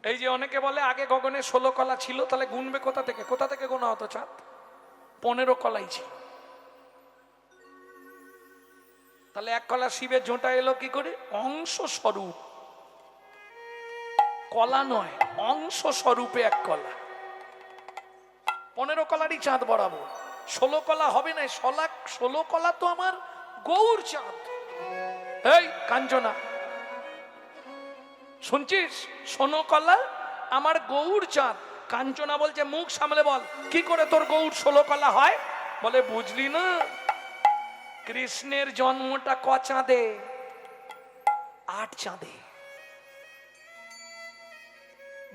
এই যে অনেকে বলে আগে গগনে 16 কলা ছিল, তাহলে গুনবে কোথা থেকে? কোথা থেকে গোনা হতো চাঁদ? 15 কলাই ছিল। তাহলে এক কলা শিবের ঝোঁটা এলো কি করে? অংশ স্বরূপ, কলা নয়, অংশ স্বরূপে এক কলা। 15 কলারই চাঁদ বরাবর। 16 কলা হবে না। 16 কলা তো আমার গৌর চাঁদ। এই কাঞ্চনা, শুনছিস? 16 কলা আমার গৌর চাঁদ। কাঞ্চনা বলছে, মুখ সামলে বল, কি করে তোর গৌর 16 কলা হয়? বলে বুঝলি না, কৃষ্ণের জন্মটা ক চাঁদে? 8 চাঁদে।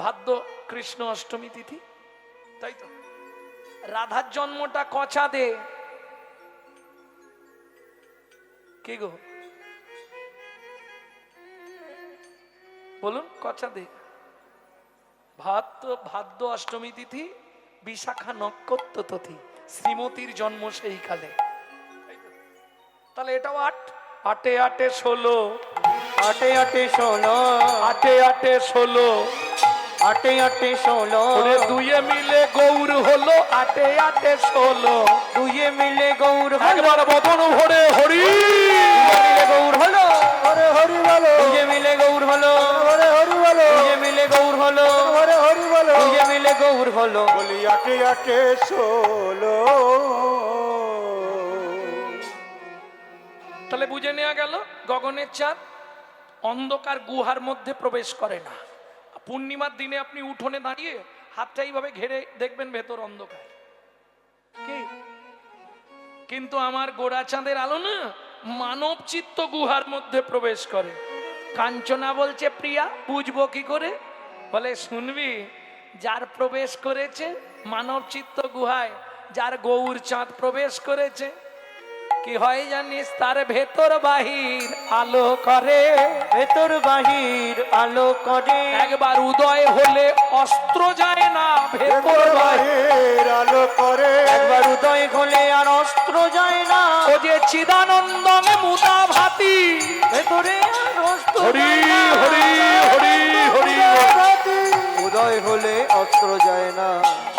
ভাদ্র কৃষ্ণ অষ্টমী তিথি, তাই তো? রাধার জন্মটা ক চাঁদে? কি গো বলুন, ক চাঁদে? ভাদ্র অষ্টমী তিথি, বিশাখা নক্ষত্র তিথি, শ্রীমতীর জন্ম সেই কালে। তাহলে এটাও 8, 8 8 16, 8 8 16, 8 8 16, 8 8 16, দুয়ে মিলে গৌর হলো 8 8 16। দুয়ে মিলে গৌর হলো, একবার বদন ভরে হরি মিলে গৌর হলো, হরে হরি বলো, দুয়ে মিলে গৌর হলো, হরে হরি বলো, দুয়ে মিলে গৌর হলো, হরে হরি বলো, দুয়ে মিলে গৌর হলো। বলি 8 8 16। তাহলে বুঝে নেওয়া গেল গগনের চাঁদ অন্ধকার গুহার মধ্যে প্রবেশ করে না। পূর্ণিমার দিনে আপনি উঠোনে দাঁড়িয়ে হাতটা এইভাবে ঘেরে দেখবেন ভেতর অন্ধকার। কি? কিন্তু আমার গোড়া চাঁদের আলো না মানব চিত্ত গুহার মধ্যে প্রবেশ করে। কাঞ্চনা বলছে, প্রিয়া বুঝবো কি করে? বলে শুনবি, যার প্রবেশ করেছে মানব চিত্ত গুহায়, যার গৌর চাঁদ প্রবেশ করেছে, কি হয় জানিস? তার ভেতর বাহির আলো করে, ভেতর বাহির আলো করে। একবার উদয় হলে অস্ত্র যায় না, ভেতর বাহির। বাহির আলো করে, একবার উদয় হলে আর অস্ত্র যায় না, ও যে চিদানন্দমে মুদা ভাতি। ভেতরে আর অস্ত্র হরি যায় না। হরি হরি হরি। উদয় হলে অস্ত্র যায় না,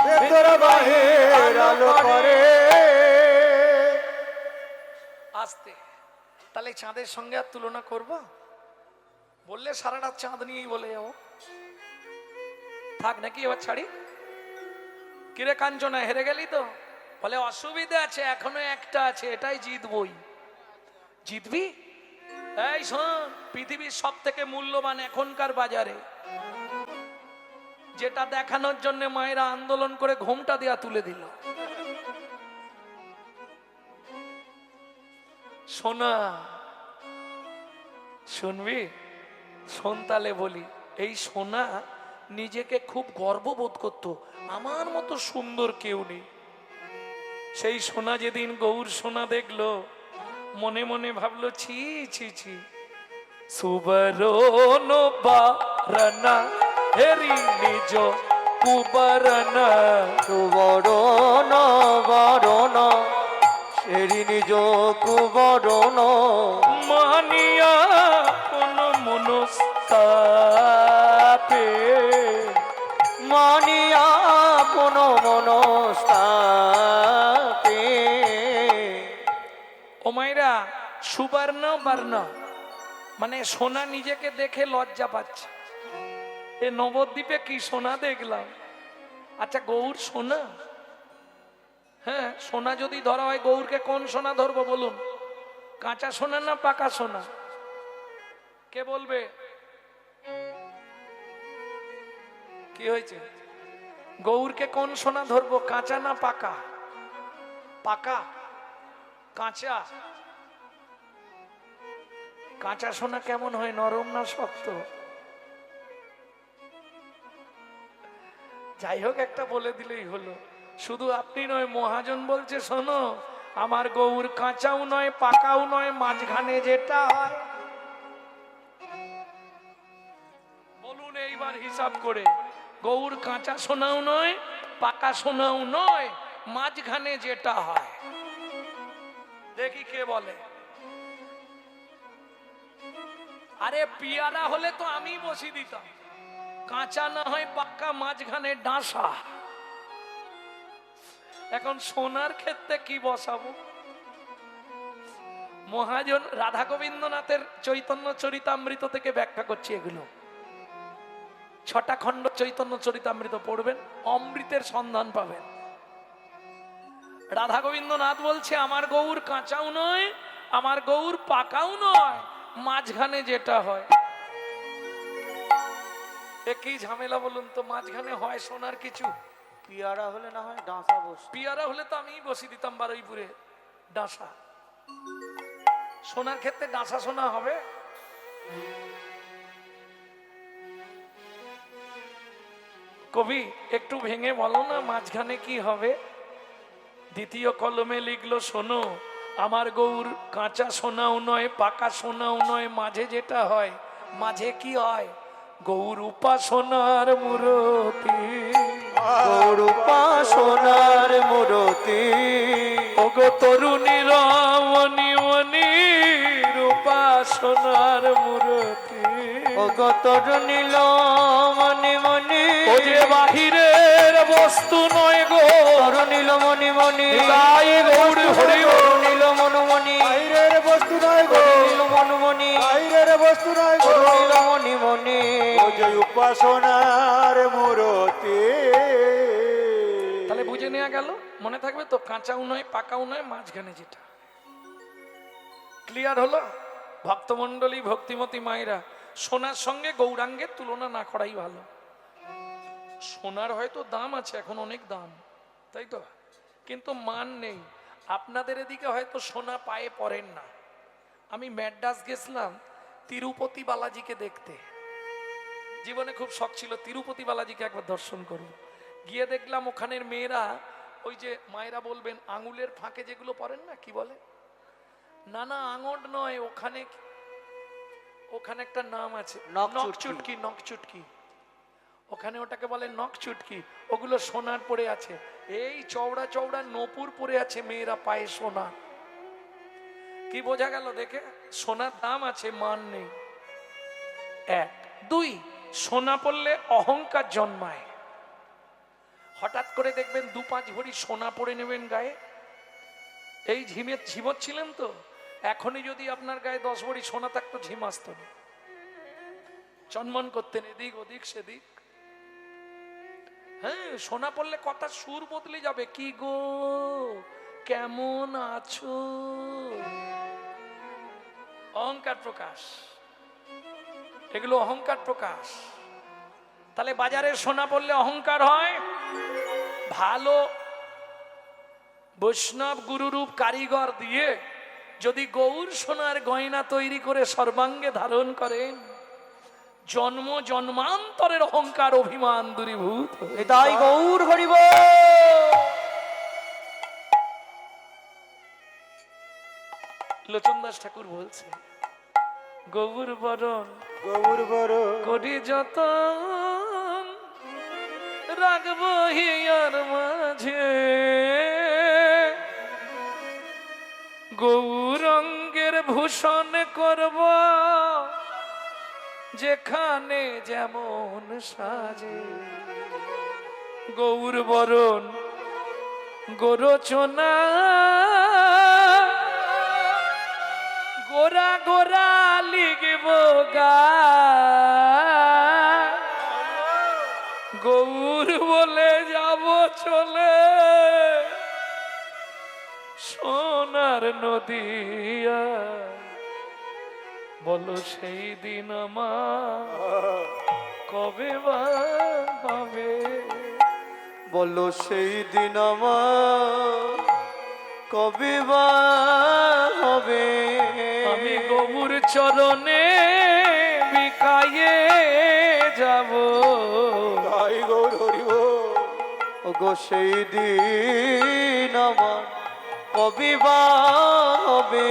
ভেতর বাহির আলো করে। আস্তে। তাহলে চাঁদের সঙ্গে আর তুলনা করবো? বললে সারা রাত চাঁদ নিয়েই বলে যাবো। থাক নাকি এবার ছাড়ি? কিরে কাঞ্চনা, হেরে গেলি তো? বলে অসুবিধা আছে, এখনো একটা আছে, এটাই জিতবই। জিতবি? এই শোন, পৃথিবীর সব থেকে মূল্যবান এখনকার বাজারে যেটা দেখানোর জন্য মায়েরা আন্দোলন করে ঘোমটা দেয়া তুলে দিল, সোনা। শুনবি? শোন তালে বলি, এই সোনা নিজেকে খুব গর্ববোধ করত, আমার মতো সুন্দর কেউ নেই। সেই সোনা যেদিন গৌর সোনা দেখলো, মনে মনে ভাবলো, ছি ছি ছি, সুবরণ বারনা হেরি নিজ কুবরনা। সুবরণ বরণ সেরি নিজ কুবরণ, মানিয়া কোন মনস্তাপে, মানিয়া কোন মনস্তাপে। ও মাইরা, সুবর্ণ বর্ণ মানে সোনা নিজেকে দেখে লজ্জা পাচ্ছে। এ নবদ্বীপে কি সোনা দেখলাম, আচ্ছা গৌর সোনা? হ্যাঁ, সোনা যদি ধরা হয় গৌরকে কোন সোনা ধরবো বলুন? কাঁচা সোনা না পাকা সোনা? কে বলবে? কি হয়েছে? গৌরকে কোন সোনা ধরবো, কাঁচা না পাকা? পাকা? কাঁচা? কাঁচা সোনা কেমন হয়, নরম না শক্ত? যাই হোক, একটা বলে দিলেই হলো। শুধু আপনি নয়, মহাজন বলছে শোনো, আমার গৌর কাঁচাও নয় পাকাও নয়, মাঝখানে যেটা হয়। বলুন এইবার হিসাব করে, গৌর কাঁচা সোনাও নয় পাকা সোনাও নয়, মাঝখানে যেটা হয়। দেখি কে বলে। আরে পিয়ারা হলে তো আমি বসিয়ে দিতাম, কাঁচা না হয় পাকা, মাঝখানে ডাঁসা। এখন সোনার ক্ষেত্রে কি বসাবো? মহাজন রাধা গোবিন্দনাথের চৈতন্য চরিতামৃত থেকে ব্যাখ্যা করছি এগুলো। 6টা খণ্ড চৈতন্য চরিতামৃত পড়বেন, অমৃতের সন্ধান পাবেন। রাধা গোবিন্দনাথ বলছে আমার গৌর কাঁচাও নয়, আমার গৌর পাকাও নয়, মাঝখানে যেটা হয়। একই ঝামেলা বলুন তো, মাঝখানে হয় সোনার কিছু? পিয়ারা হলে না হয় ডাঁসা বস। পিয়ারা হলে তো আমি বসিয়ে দিতাম বারুইপুরে ডাঁসা। সোনার ক্ষেত্রে ডাঁসা সোনা হবে? কবি একটু ভেঙে বলো না, মাঝখানে কি হবে? দ্বিতীয় কলমে লিখলো শোনো, আমার গৌর কাঁচা সোনাও নয় পাকা সোনাও নয়, মাঝে যেটা হয়। মাঝে কি হয়? গৌর উপাসনার মূরতি, গৌর উপাসনার মূরতি, ওগো তরুণী রমণী মণির উপাসনার মূরতি, ওগো তরুণী মণি মণি, ও যে বাহিরের বস্তু নয় গো, তরুণীল মণি মণি, গায়ে গৌর হরি তরুণীল মনুমণি, বাইরের বস্তু নয় গো, তরুণীল মনুমণি, বাইরের বস্তু নয় গো, তরুণীল মণি মণি, ও যে উপাসনার মূরতি। তাহলে বুঝে নেওয়া গেল, মনে থাকবে তো? কাঁচাও নয় পাকাও নয়, মাঝখানে যেটা। ক্লিয়ার হলো? ভক্তমন্ডলী ভক্তিমতী মায়েরা, সোনার সঙ্গে গৌরাঙ্গের তুলনা না করাই ভালো। সোনার হয়তো দাম আছে, এখন অনেক দাম, তাই তো, কিন্তু মান নেই। আপনাদের এদিকে হয়তো সোনা পায়ে পড়েন না। আমি ম্যাড্রাস গেছিলাম তিরুপতি বালাজিকে দেখতে। জীবনে খুব শখ ছিল তিরুপতি বালাজিকে একবার দর্শন করব। গিয়ে দেখলাম ওখানের মেয়েরা, ওই যে মায়েরা বলবেন আঙুলের ফাঁকে যেগুলো পরেন না, কি বলে? না না, আঙট নয়, ওখানে ওখানে একটা নাম আছে, নখ নখ চুটকি। চুটকি, নখ চুটকি, ওখানে ওটাকে বলে নখ চুটকি। ওগুলো সোনার পরে আছে, এই চওড়া চওড়া নপুর পরে আছে মেয়েরা পায়ে সোনা। কি বোঝা গেল দেখে? সোনার দাম আছে, মান নেই। 1 2, সোনা পড়লে অহংকার জন্মায়। হঠাৎ করে দেখবেন 2-5 ভরি সোনা পরে নেবেন গায়ে। এই ঝিমচ্ছিলেন তো, এখনই যদি আপনার গায়ে 10 ভরি সোনা থাকতো, ঝিম আসতো না, চনমন করতেন এদিক ওদিক সেদিক। হ্যাঁ, সোনা পড়লে কথা সুর বদলে যাবে। কি গো, কেমন আছো? অহংকার প্রকাশ, এগুলো অহংকার প্রকাশ। তাহলে বাজারে সোনা পড়লে অহংকার হয়। ভালো বৈষ্ণব গুরুরূপ কারিগর দিয়ে যদি গৌর সোনার গয়না তৈরি করে সর্বাঙ্গে ধারণ করেন, জন্ম জন্মান্তরের অহংকার অভিমান দূরীভূত। তাই গৌর হরিব। লোচন দাস ঠাকুর বলছে, গৌর বরণ গৌর বড় করি যতন, রাখবো হিয়ার মাঝে, গৌরঙ্গের ভূষণ করব যেখানে যেমন সাজে। গৌর বরণ গোরচনা, গোরা গোরা লিখব গা, গৌর বলে যাব চলে সোনার নদিয়া, বলো সেই দিন আমার কবে বা হবে? বলো সেই দিন আমার কবে বা হবে? আমি গৌর চরণে বিকায়ে যাব, তাই গৌর হরি বল। ওগো সেই দিন আমার কবে বা হবে?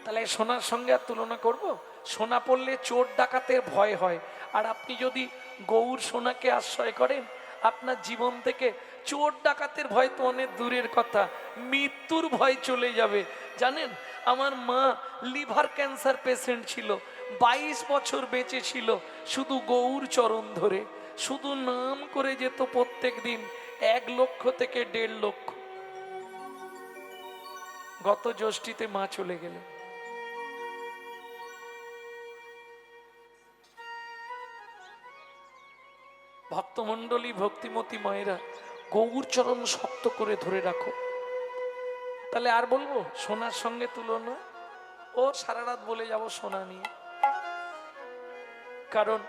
তাহলে সোনার সঙ্গে আর তুলনা করব? সোনা পড়লে চোর ডাকাতের ভয় হয়, আর আপনি যদি গৌর সোনাকে আশ্রয় করেন, আপনার জীবন থেকে চোর ডাকাতের ভয় তো অনেক দূরের কথা, মৃত্যুর ভয় চলে যাবে। জানেন, আমার মা লিভার ক্যান্সার পেশেন্ট ছিল, 22 বছর বেঁচে ছিল শুধু গৌর চরণ ধরে, শুধু নাম করে যেত প্রত্যেক দিন, 1 লক্ষ থেকে 1.5 লক্ষ। গত জ্যৈষ্ঠীতে মা চলে গেলেন। ভক্তমণ্ডলী, ভক্তিমতী মায়েরা, গৌর চরণ শক্ত করে ধরে রাখো। তাহলে আর বলবো সোনার সঙ্গে তুলনা? ও সারা রাত বলে যাব সোনা নিয়ে, কারণ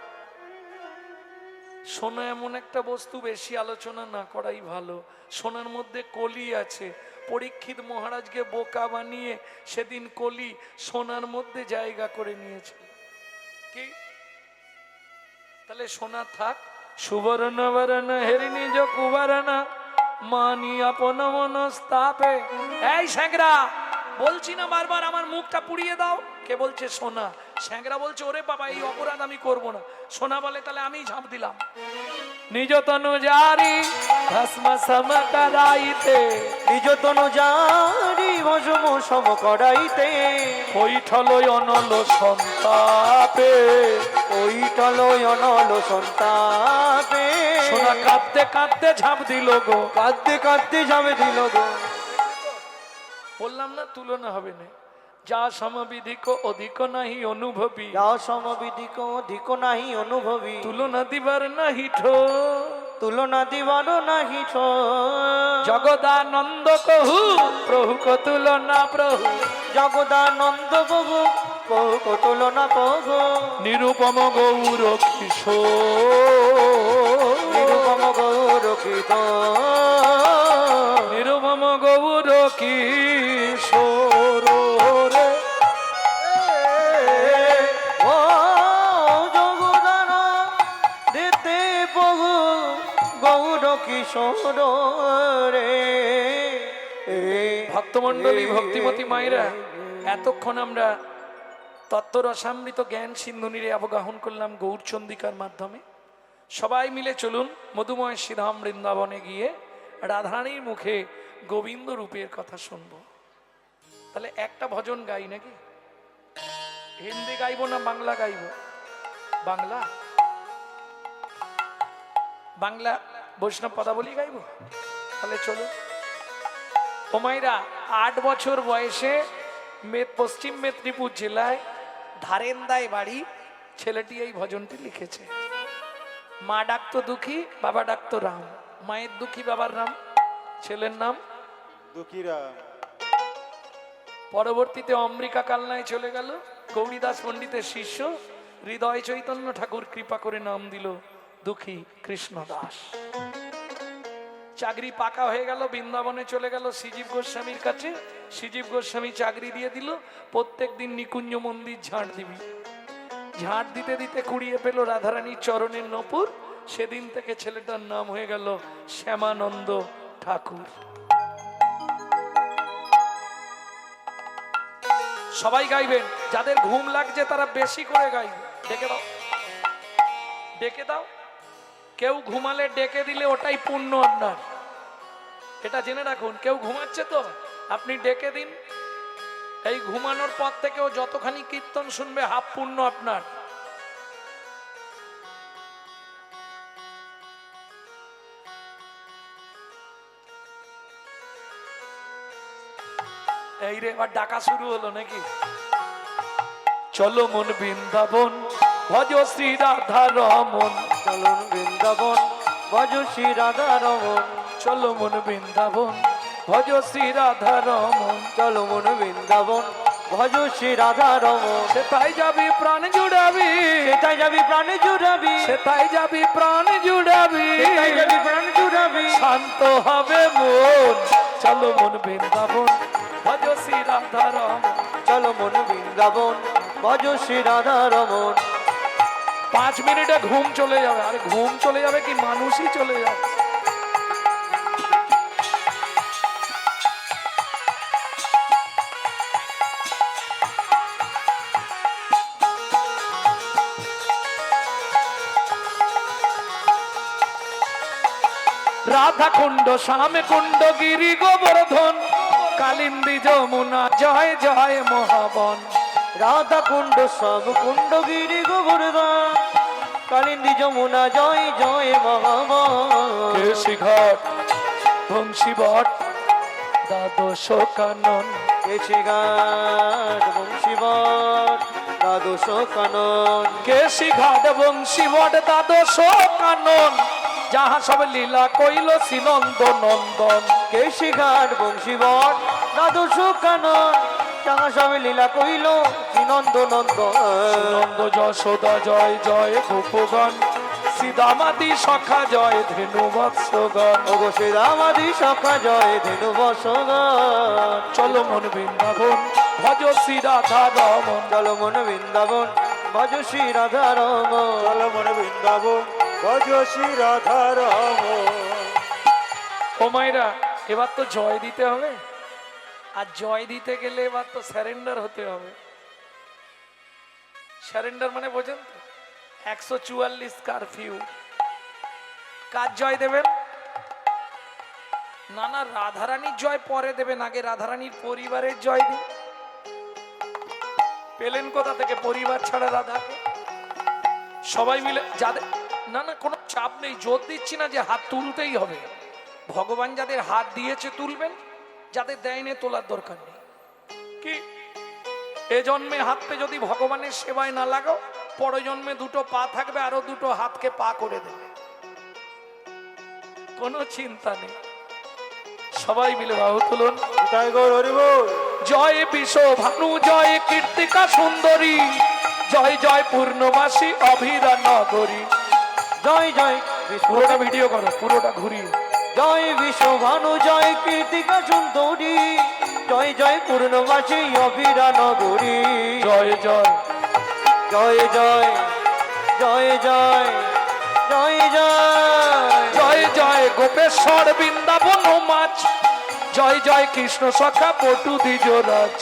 সোনা এমন একটা বস্তু বেশি আলোচনা না করাই ভালো। সোনার মধ্যে কলি আছে। পরীক্ষিত মহারাজকে বোকা বানিয়ে সেদিন কলি সোনার মধ্যে জায়গা করে নিয়েছে। কি? তাহলে সোনা থাক। সুবর্ণ বরণ হেরিনি যো কুবরণ মানি আপন মনস্তাপে। এই স্যাংরা, বলছি না বারবার আমার মুখটা পুড়িয়ে দাও? কে বলছে? সোনা। স্যাংরা বলছে ওরে বাবা এই অপরাধ আমি করব না। সোনা বলে তাহলে আমি ঝাঁপ দিলাম। নিজ তনু জারি ভস্ম সম করাইতে, নিজ তনু জারি ভস্ম সম করাইতে, কৈঠল অনল সন্তাপে, কৈঠল অনল সন্তাপে। সোনা কাঁদতে কাঁদতে ঝাঁপ দিল গো, কাঁদতে কাঁদতে যাবে দিল গো। বললাম না তুলনা হবে না। যা সমবিধিক অধিক নাহি অনুভবী, যা সমবিধিক অধিক নাহি অনুভবী, তুলনা দিবার নাহি ঠো, তুলনা দিবার নাহি ঠো। জগদানন্দ কহু প্রভু কো তুলনা প্রভু, জগদানন্দ প্রভু প্রভু কো তুলনা প্রভু। নিরুপম গৌর কিশোর, নিরুপম গৌর কিশোর, নিরুপম গৌর কিশোর রে। ও জগদান দিতে প্রভু গৌর কিশোর রে। ভক্তমণ্ডলী, ভক্তিমতী মায়েরা, এতক্ষণ আমরা তত্ত্বরসামৃত জ্ঞান সিন্ধুনিরে অবগাহন করলাম গৌরচন্দিকার মাধ্যমে। সবাই মিলে চলুন মধুময় শ্রীধাম বৃন্দাবনে গিয়ে রাধারানীর মুখে গোবিন্দ রূপের কথা শুনব। তাহলে একটা ভজন গাই নাকি? হিন্দি গাইবো না বাংলা গাইবো? বাংলা, বাংলা বৈষ্ণব পদাবলী গাইবো। তাহলে চলো। ও মায়েরা, 8 বছর বয়সে পশ্চিম মেদিনীপুর জেলায় ধারেন্দায় বাড়ি, ছেলেটি এই ভজনটি লিখেছে। মা ডাকতো দুঃখী, বাবা ডাকতো রাম। মায়ের দুঃখী, বাবার রাম, ছেলের নাম দুঃখীরা। পরবর্তীতে অম্বিকা কালনায় চলে গেল। গৌরীদাস পণ্ডিতের শিষ্য হৃদয় চৈতন্য ঠাকুর কৃপা করে নাম দিল দুঃখী কৃষ্ণ দাস। চাকরি পাকা হয়ে গেল, বৃন্দাবনে চলে গেল শ্রীজীব গোস্বামীর কাছে। শ্রীজীব গোস্বামী চাকরি দিয়ে দিল, প্রত্যেক দিন নিকুঞ্জ মন্দির ঝাঁট দিবি। ঝাঁট দিতে দিতে কুড়িয়ে পেল রাধারানীর চরণের নপুর। সেদিন থেকে ছেলেটার নাম হয়ে গেল শ্যামানন্দ ঠাকুর। সবাই গাইবেন, যাদের ঘুম লাগছে তারা বেশি করে গাইবে। ডেকে দাও, ডেকে দাও। কেউ ঘুমালে ডেকে দিলে ওটাই পুণ্য আপনার, এটা জেনে রাখুন। কেউ ঘুমাচ্ছে তো আপনি ডেকে দিন। এই ঘুমানোর পর থেকেও যতখানি কীর্তন শুনবে হাফ পুণ্য আপনার। এই রে, এবার ডাকা শুরু হলো নাকি? চলো মন বৃন্দাবন ভজ শ্রী রাধা রমন, চলুন বৃন্দাবন ভজ ভজ শ্রী রাধা রমন চলো মন বৃন্দাবন ভজ শ্রী রাধা রমন। চলো মন বৃন্দাবন ভজ শ্রী রাধা রমন সেটাই যাবি প্রাণ জুড়াবি, সেটাই যাবি প্রাণে জুড়াবি, সেটাই যাবি প্রাণ জুড়াবি, সেটাই যাবি প্রাণ জুড়াবি। শান্ত হবে মন চলো মন বৃন্দাবন ভজ শ্রী রাধা রমন। চলো মন বৃন্দাবন ভজ শ্রী রাধা রমন। 5 মিনিটে ঘুম চলে যাবে। আরে ঘুম চলে যাবে কি মানুষই চলে যাবে। রাধা কুণ্ড শ্যাম কুণ্ড গিরি গোবর্ধন কালিন্দী যমুনা জয় জয় মহাবন। রাধা কুণ্ড সব কুণ্ড গিরি গোবর্ধন কালিন্দী যমুনা জয় জয় মহাবন। কেশি ঘাট বংশী বট দ্বাদশ কানন। কেশি ঘাট বংশীবট দ্বাদশ কানন। কেশি ঘাট বংশী বট দ্বাদশ কানন যাহা সব লীলা কইল শ্রীনন্দ নন্দন। কেশি ঘাট বংশীবট দ্বাদশ কানন যাহা সব লীলা কইল শ্রীনন্দ নন্দন। নন্দ যশোদা জয় জয় গোপগণ শ্রীদামাদি সখা জয় ধেনু বৎসগণ। ওগো শ্রীরামাদি সখা জয় ধেনু বৎসগণ। চলো মন বৃন্দাবন ভজ শ্রী রাধা রমন। চলো মন বৃন্দাবন ভজ শ্রী রাধা রমন। চলো মন বৃন্দাবন ভজ শ্রী রাধা রমন। ও মাইরা এবার তো জয় দিতে হবে, আর জয় দিতে গেলে এবার তো স্যারেন্ডার হতে হবে। স্যারেন্ডার মানে বোঝেন তো? 144 কারফিউ। কার জয় দেবেন? না না, রাধারানীর জয় পরে দেবেন, আগে রাধারানীর পরিবারের জয় দিন। পেলেন কোথা থেকে পরিবার ছাড়া রাধাকে? সবাই মিলে যাদের, না না কোনো চাপ নেই, জোর দিচ্ছি না যে হাত তুলতেই হবে। ভগবান যাদের হাত দিয়েছে তুলবেন, যাদের দেয়নি তোলার দরকার নেই। কি এ জন্মে হাতকে যদি ভগবানের সেবায় না লাগাও, পরজন্মে 2টো পা থাকবে, আরো 2টো হাতকে পা করে দেবে, কোনো চিন্তা নেই। সবাই মিলে বাহু তুলুন। তাই গৌর হরি বল। জয় বিশ্ব ভানু জয় কীর্তিকা সুন্দরী জয় জয় পূর্ণবাসী অভিরা নগরী। জয় জয় পুরোটা ভিডিও করো, পুরোটা ঘুরিয়ে। জয় বিশ্বভানু জয় কীর্তিকা সুন্দরী জয় জয় পূর্ণবাসী অভিরা নগরী। জয় জয় জয় জয় জয় জয় জয় জয় জয় জয় গোপেশ্বর বৃন্দাবন মাছ জয় জয় কৃষ্ণ সখা পটু দ্বিজরাজ।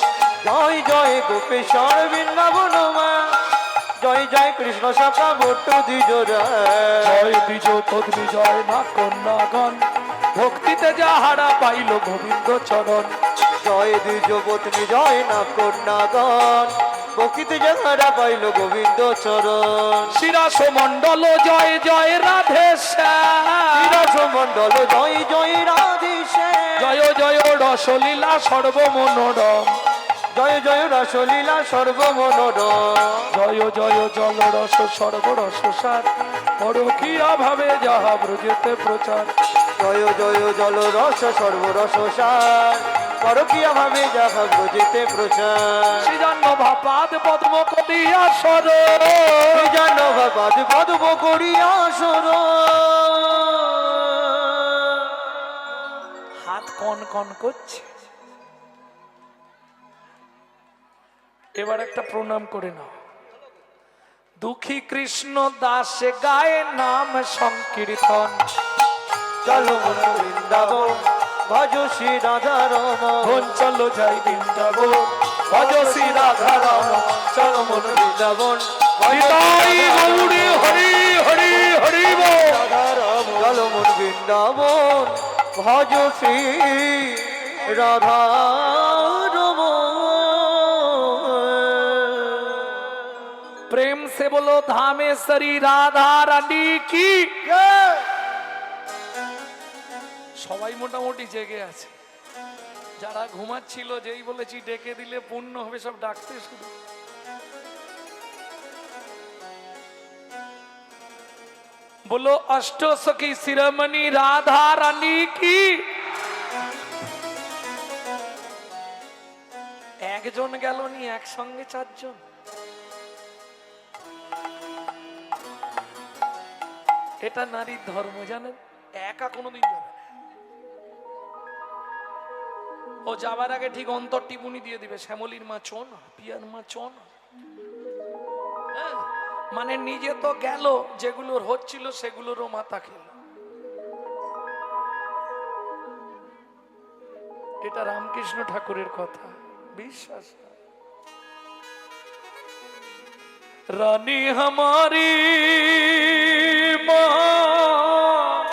জয় জয় গোপেশ্বর বৃন্দাবন মা জয় জয় কৃষ্ণ সখা বট্ট দ্বিজরা। জয় দ্বিজ পত্নী জয় না কন্যাগণ ভক্তিতে যাহারা পাইল গোবিন্দ চরণ। জয় দ্বিজ পত্নী জয় না কন্যাগণ বকিতে যাহারা পাইল গোবিন্দ চরণ। শিরাস মণ্ডল জয় জয় রাধে বিরাজ মণ্ডল জয় জয় রাধেশে। জয় জয় রসলীলা সর্বমনোরম। জয় জয় রসলীলা সর্বমনোরম। জয় জয় জল রস সর্বরস সার পরকীয়া ভাবে যাহা ব্রজেতে প্রচার। জয় জয় জল রস সর্বরস সার পরকীয়া ভাবে যাহা ব্রজেতে প্রচার। শ্রীজান্ন ভাপাদ পদ্ম করিয়া সর জান ভগবত পদ্ম করিয়া সর। হাত কন কন করছে। এবার একটা প্রণাম করে নাও। দুঃখী কৃষ্ণ দাস গায়ে নাম সংকীর্তন। চলো মন বৃন্দাবন ভজ শ্রী রাধা রমন। চলো যাই বৃন্দাবন ভজ শ্রী রাধা রমন। চলো মন বৃন্দাবন হরি গৌরী হরি হরি হরি বল। রাধা রমন। চলো মন বৃন্দাবন ভজ শ্রী রাধা রমন। प्रेम से बोलो धामेश्वरी राधा रानी की। সবাই মোটামুটি জেগে আছে। যারা ঘুমাচ্ছিল যেই বলেছি ডেকে দিলে পূর্ণ হবে, সব ডাকতে শুরু। बोलो अष्ट सखी शिरोमणि राधा रानी की। একজন গেল নি একসঙ্গে চারজন। এটা নারীর ধর্ম জানেন, একা কোনোদিন যাবে না। ও যাবার আগে ঠিক অন্তর টিপুনি দিয়ে দিবে, শ্যামলীর মা চোন, পিয়ার মা চোন। হ্যাঁ, মানে নিজে তো গেল, যেগুলোর হচ্ছিল সেগুলোরও মাথা খেল। এটা রামকৃষ্ণ ঠাকুরের কথা, বিশ্বাস। रानी हमारी माँ,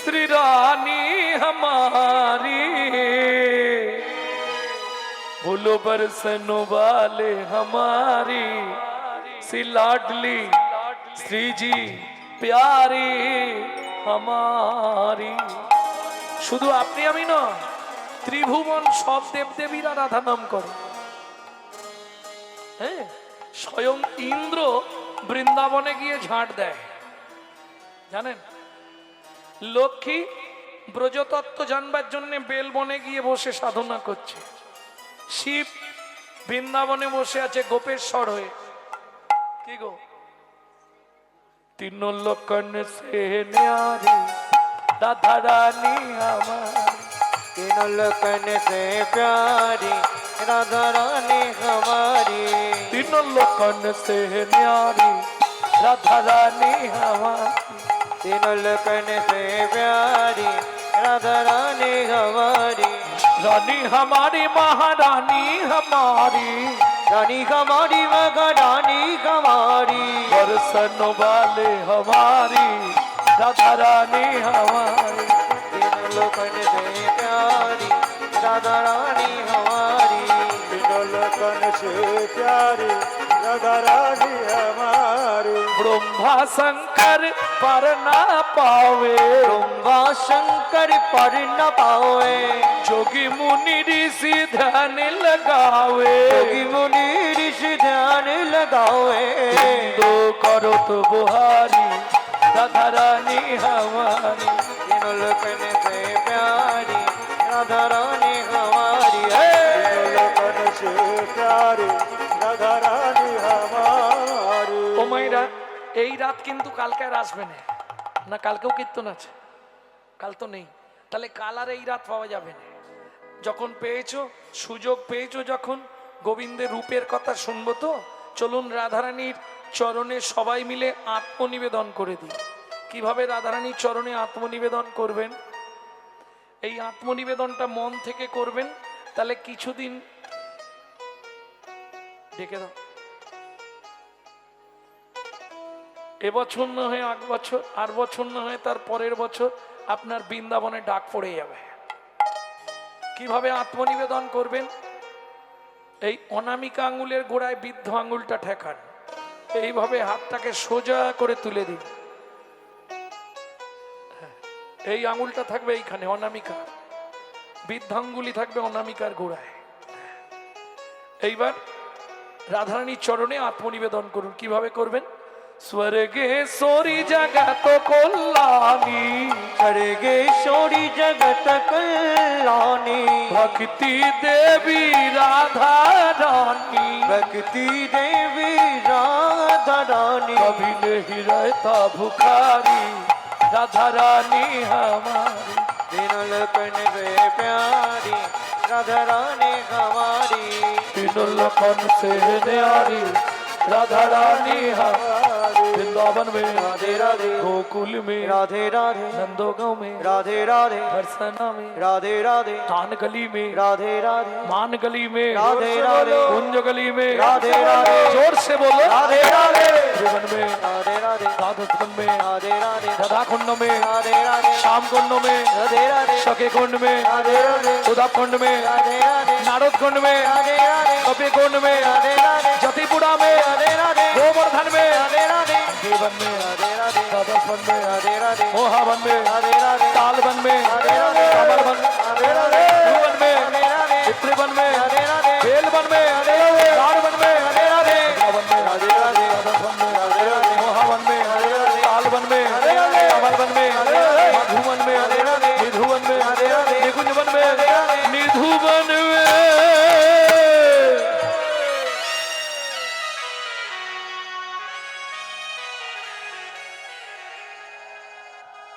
श्री रानी हमारी, भूलो बरसनो वाले हमारी, सी लाडली श्री जी प्यारी हमारी। শুধু আপনি আমি না, ত্রিভুবন সব দেবদেবীরা রাধা নাম করে। হ্যাঁ, স্বয়ং ইন্দ্র বৃন্দাবনে গিয়ে ঝাঁট দেয় জানেন। লক্ষ্মী ব্রজতত্ত্ব জানবার জন্য বেলবনে গিয়ে বসে সাধনা করছে। শিব বৃন্দাবনে বসে আছে গোপেশ্বর হয়ে। কি গো, तीनों लोकन से न्यारी राधा रानी हमारी, तीनों लोकन से प्यारी राधा रानी हमारी, तीनों लोकन से न्यारी राधा रानी हमारी, तीनों लोकन से प्यारी राधा रानी हमारी, रानी हमारी महारानी हमारी, रानी हमारी महारानी हमारी, बरसन वाले हमारी राधा रानी हमारी, तीनों लोकन से प्यारी राधा रानी हमारी, तीनों लोकन से प्यारी राधा रानी हमारी। ब्रह्मा शंकर पर ना पावे, ब्रह्मा शंकर पर न पावे, जोगी मुनि ऋषि ध्यान लगावे, योगी मुनि ऋषि ध्यान लगावे, दो करो तो बुहारी राधा रानी हमारी, तीनों लोकन से प्यारी राधा रानी हमारी, तीनों लोकन से प्यारी राधा रानी हमारी। ও মাইরা, এই রাত কিন্তু কালকে আর আসবে না, না কালকেও কীর্তন আছে, কাল তো নেই। তাহলে কাল আর এই রাত পাওয়া যাবে না। যখন পেয়েছো, সুযোগ পেয়েছো, যখন গোবিন্দের রূপের কথা শুনবো, তো চলুন রাধারানীর চরণে সবাই মিলে আত্মনিবেদন করে দিই। কিভাবে রাধারানীর চরণে আত্মনিবেদন করবেন? এই আত্মনিবেদনটা মন থেকে করবেন। তাহলে কিছুদিন ডেকে দাও, এবছর না হয় এক বছর, আর বছর না হয় তার পরের বছর আপনার বৃন্দাবনে ডাক পড়ে যাবে। কিভাবে আত্মনিবেদন করবেন? এই অনামিকা আঙ্গুলের গোড়ায় বৃদ্ধ আঙ্গুলটা ঠেকান, এইভাবে হাতটাকে সোজা করে তুলে দিন। এই আঙ্গুলটা থাকবে এইখানে অনামিকা, বৃদ্ধাঙ্গুলি থাকবে অনামিকার গোড়ায়। এইবার রাধারানীর চরণে আত্মনিবেদন করুন। কিভাবে করবেন? स्वर्गेश्वरी जगत कल्याणी, स्वर्गेश्वरी जगत कल्याणी, भक्ति देवी राधा रानी, भक्ति देवी राधा रानी, कभी नहीं रहता भुखारी राधा रानी हमारी, तीनों लोकन से प्यारी राधा रानी हमारी, तीनों लोकन से न्यारी राधा रानी हमारी। वृंदावन में राधे राधे, गोकुल में राधे राधे, नंदोगांव में राधे राधे, हरसना में राधे राधे, थान गली में राधे राधे, मान गली में राधे राधे, कुंज गली में राधे राधे, जोर से बोलो राधे राधे, जीवन में राधे राधे, राधाकुंड में राधे राधे, राधा कुंड में राधे राधे, श्याम कुंड में राधे राधे, सखे कुंड में राधे राधे, उदा कुंड में राधे राधे, नारद कुंड में राधे राधे, कपि कुंड में राधे राधे, जतिपुरा में राधे राधे, गोवर्धन में राधे राधे, जीवन में राधे राधे, राधावन में राधे राधे, मोहावन में राधे राधे, तालवन में राधे राधे, कमलवन राधे राधे, वन में राधे राधे, चित्रवन में राधे राधे, बेलवन में राधे राधे, दारवन में राधे राधे, राधावन में राधे राधे, राधावन में राधे राधे, मोहावन में राधे राधे,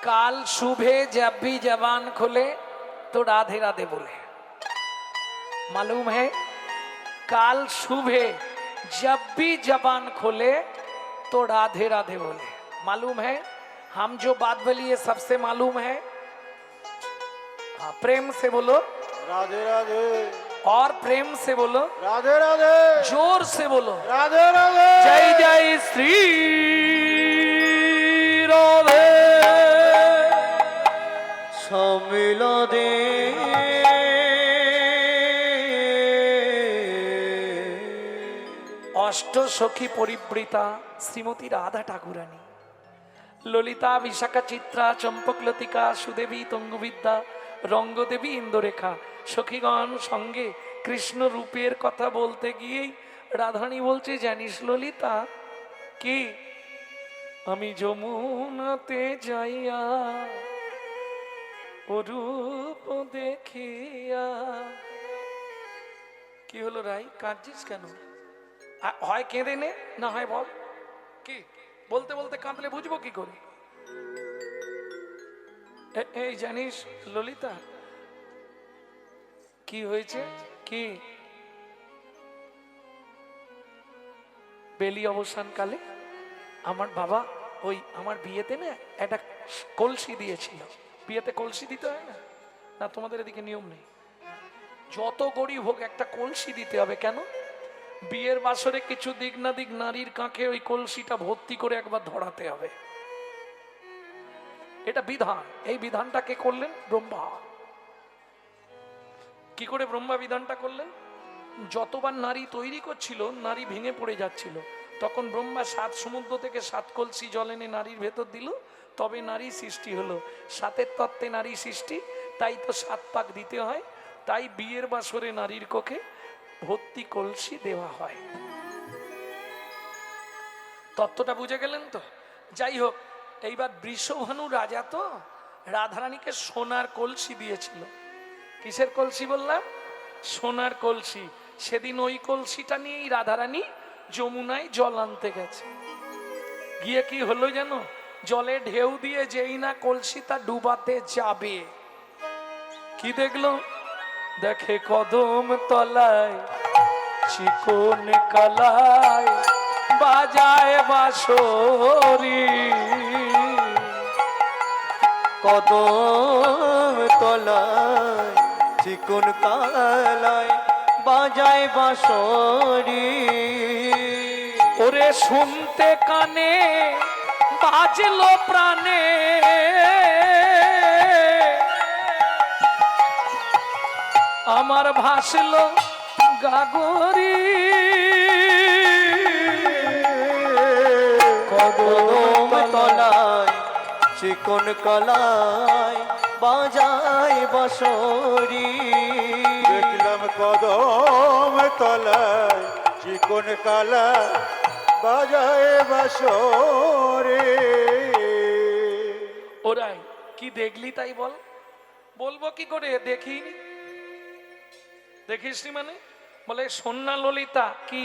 काल सुबह जब भी जबान खुले तो राधे राधे बोले। मालूम है? काल सुबह जब भी जबान खोले तो राधे राधे बोले। मालूम है? हम जो बात बोली ये सबसे मालूम है। हाँ, प्रेम से बोलो राधे राधे, और प्रेम से बोलो, राधे राधे, जोर से बोलो, राधे राधे। जय जय श्री राधे। সম্মিলনে অষ্ট সখী পরিবৃতা শ্রীমতী রাধা ঠাকুরানী, ললিতা, বিশাখা, চিত্রা, চম্পকলতিকা, সুদেবী, তঙ্গুবিদ্যা, রঙ্গদেবী, ইন্দুরেখা সখীগণ সঙ্গে কৃষ্ণ রূপের কথা বলতে গিয়েই রাধারানী বলছে, জানিস ললিতা কি, আমি যমুনাতে যাইয়া ও রূপ দেখিয়া। কি হলো রাই, কাঁদছিস কেন? হয় কেঁদে নে, না হয় বল। কি বলতে বলতে কাঁদলে বুঝবো কি করে? এই জানিস ললিতা কি হয়েছে? কি বেলি অবসান কালে আমার বাবা ওই আমার বিয়েতে না একটা কলসি দিয়েছিল। বিয়েতে কলসি দিতে হয় না? না, তোমাদের এদিকে নিয়ম নেই। যত গরিব হোক একটা কলসি দিতে হবে। কেন? বিয়ের বাসরে কিছু দিক না দিক নারীর কাঁখে ওই কলসিটা ভর্তি করে একবার ধরাতে হবে। এটা বিধান। এই বিধানটা কে করলেন? ব্রহ্মা। কি করে ব্রহ্মা বিধানটা করলেন? যতবার নারী তৈরি করছিল নারী ভেঙে পড়ে যাচ্ছিল, তখন ব্রহ্মা 7 সমুদ্র থেকে 7 কলসি জল এনে নারীর ভেতর দিল, তবে নারী সৃষ্টি হলো। 7-এর তত্ত্বে নারী সৃষ্টি, তাই তো 7 পাক দিতে হয়। তাই বিয়ের বাসরে নারীর কোখে ভর্তি কলসি দেওয়া হয়। তত্ত্বটা বুঝে গেলেন তো? যাই হোক, এইবার বৃষভানু রাজা তো রাধারানীকে সোনার কলসি দিয়েছিল। কিসের কলসি বললাম? সোনার কলসি। সেদিন ওই কলসিটা নিয়েই রাধারানী যমুনায় জল আনতে গেছে। গিয়ে কি হলো জানো? জলে ঢেউ দিয়ে যেই না কলসিটা ডুবাতে যাবে, কি দেখলো? দেখে কদম তলায় চিকন কালায় বাজায় বাঁশরি। কদম তলায় চিকন কালায় বাজায় বাঁশরি। ওরে শুনতে কানে বাজলো প্রাণে, আমার ভাসলো গাগরি। কদম তলায় চিকন কালায় বাজায় বাঁশরি। দেখলাম কদম তলায় চিকন কালা বাজায় বাঁশরে। ওরাই কি দেখলি তাই বল? বলবো কি করে? দেখিনি। দেখিসনি মানে? বলে সন্না ললিতা কি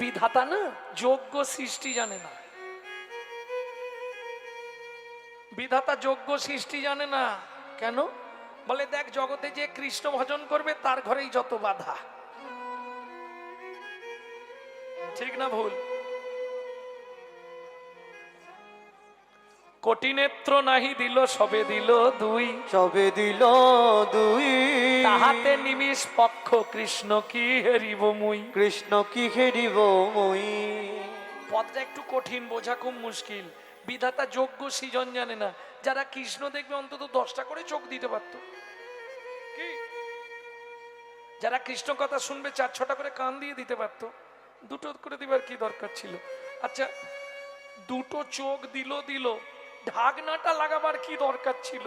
বিধাতা না, যোগ্য সৃষ্টি জানে না। বিধাতা যোগ্য সৃষ্টি জানে না। কেন? বলে দেখ, জগতে যে কৃষ্ণ ভজন করবে তার ঘরেই যত বাধা। ঠিক না ভুল? কোটি নেত্র নাহি দিল, সবে দিল দুই, সবে দিল দুই। তাহাতে নিমিষ পক্ষ কৃষ্ণ কি হেরিব মুই। কৃষ্ণ কি হেরিব মুই। পদটা একটু কঠিন, বোঝা খুব মুশকিল। বিধাতা যোগ্য সৃজন জানে না। যারা কৃষ্ণ দেখবে অন্তত 10টা করে চোখ দিতে পারত। কি যারা কৃষ্ণ কথা শুনবে 4-6টা করে কান দিয়ে দিতে পারত। 2টো করে দিবার কি দরকার ছিল? আচ্ছা, 2টো চোখ দিল, ঢাকনাটা লাগাবার কি দরকার ছিল?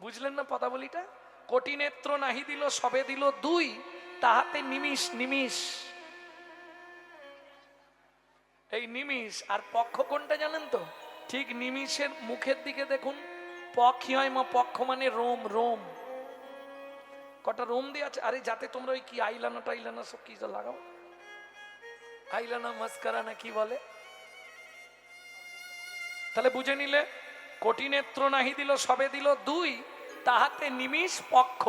বুঝলেন না পদাবলীটা? কোটি নেত্র নাহি দিল, সবে দিল দুই, তাহাতে নিমিষ। নিমিষ এই নিমিষ। আর পক্ষ কোনটা জানেন তো? ঠিক নিমিষের মুখের দিকে দেখুন, পক্ষী হয় মা। পক্ষ মানে রোম। রোম কটা রোম দিয়ে আছে। আরে যাতে তোমরা ওই কি আইলানা টাইলানা সব কি লাগাও, আইলানা মাস্কারা না কি বলে, তাহলে বুঝে নিলে কোটি নেত্র নাহি দিল সবে দিল দুই, তাহাতে নিমিষ পক্ষ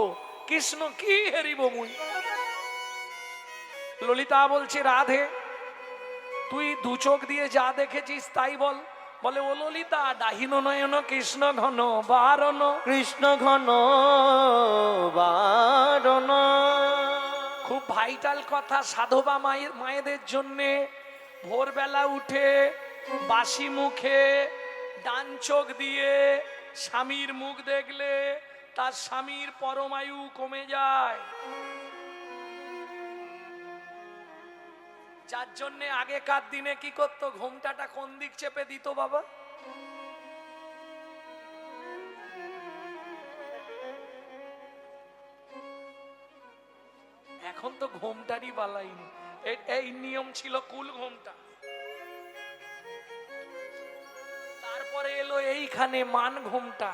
কৃষ্ণ কি হেরিব মুই। ললিতা বলছে রাধে তুই দু চোখ দিয়ে যা দেখেছিস তাই বল। বলে ও ললিতা ডাহিন নয়ন কৃষ্ণ ঘন বারণ। কৃষ্ণ ঘন বারণ। খুব ভাইটাল কথা সাধবা মায়েদের জন্যে। ভোরবেলা উঠে বাসি মুখে ডান চোখ দিয়ে স্বামীর মুখ দেখলে তার স্বামীর পরমায়ু কমে যায়। যার জন্যে আগেকার দিনে কি করতো, ঘোমটাটা কোন দিক চেপে দিত বাবা? এখন তো ঘোমটারই বালাইনি, এই নিয়ম ছিল কুল ঘোমটা। তারপরে এলো এইখানে মান ঘোমটা।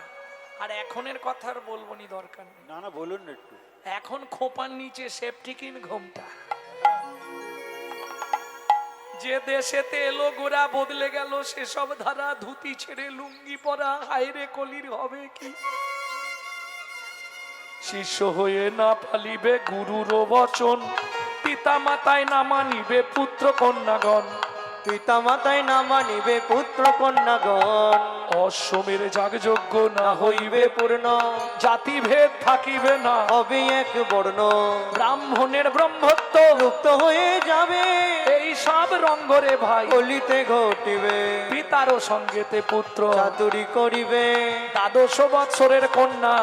আর এখনের কথা আর বলবো নি, দরকার নেই। না না বলুন না একটু। এখন খোপার নিচে সেফটিকিন ঘোমটা। যে দেশেতে এলো গোরা বদলে গেল, সেসব ধারা ধুতি ছেড়ে লুঙ্গি পরা, হায়রে কলির হবে কি? শিষ্য হয়ে না পালিবে গুরুর বচন, পিতা মাতায় না মানিবে পুত্র কন্যাগণ। পিতা মাতায় না মানিবে পুত্র কন্যাগণ। অশ্বমের যাগযজ্ঞ না হইবে পূর্ণ, জাতিভেদ থাকিবে না হবে এক বর্ণ। ব্রাহ্মণের ব্রহ্মত্ব লুপ্ত হয়ে যাবে, এই সব রঙ্গরে ভাই কলিতে ঘটিবে। পিতারও সঙ্গেতে পুত্র চাতুরি করিবে, 12 বৎসরের কন্যা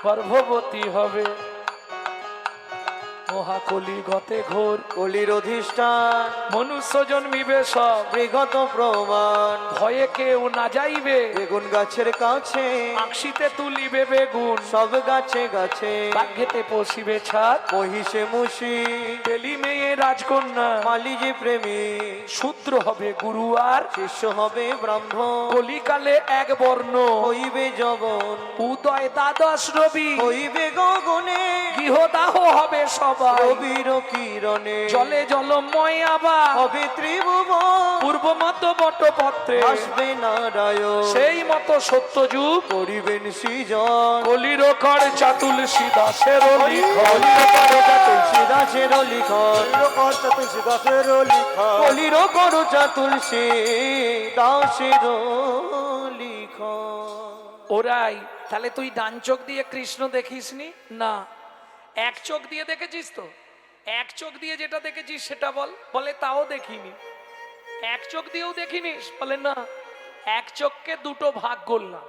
গর্ভবতী হবে। মহাকলি গতে ঘোর কলির অধিষ্ঠান মনুষ্য জন্মিবে সব, বিগত প্রমাণ। ভয়ে কেউ না যাইবে বেগুন গাছের কাছে, আঁকশিতে তুলিবে বেগুন। সব গাছে গাছে বাঘেতে পশিবে ছাদ, মহিষে মুষি, বেলি মেয়ে রাজকন্যা। মালি যে প্রেমী, শূদ্র হবে গুরু আর শিষ্য হবে ব্রাহ্মণ। কলিকালে এক বর্ণ হইবে যবন, উদয় 12 রবি। হইবে গগনে গৃহদাহ হবে সবাই, রবির কিরণে। জলে জলময় আবার হবে ত্রিভুবন, পূর্ব মত বটপত্রে আসবে নারায়ণ। সেই মতো সত্য যুগ করিবেন সৃজন, কলির কর চাতুলসী দাসের তুলসী দাসের লিখন। তুলসী দাসের লিখা। কলির করুচা তুলসী দাসের লিখন। ওরাই তাহলে তুই ডান চোখ দিয়ে কৃষ্ণ দেখিসনি? না, এক চোখ দিয়ে দেখেছিস তো? এক চোখ দিয়ে যেটা দেখেছিস সেটা বল। বলে তাও দেখিনি। এক চোখ দিয়েও দেখিনিস? বলে না, এক চোখকে দুটো ভাগ করলাম,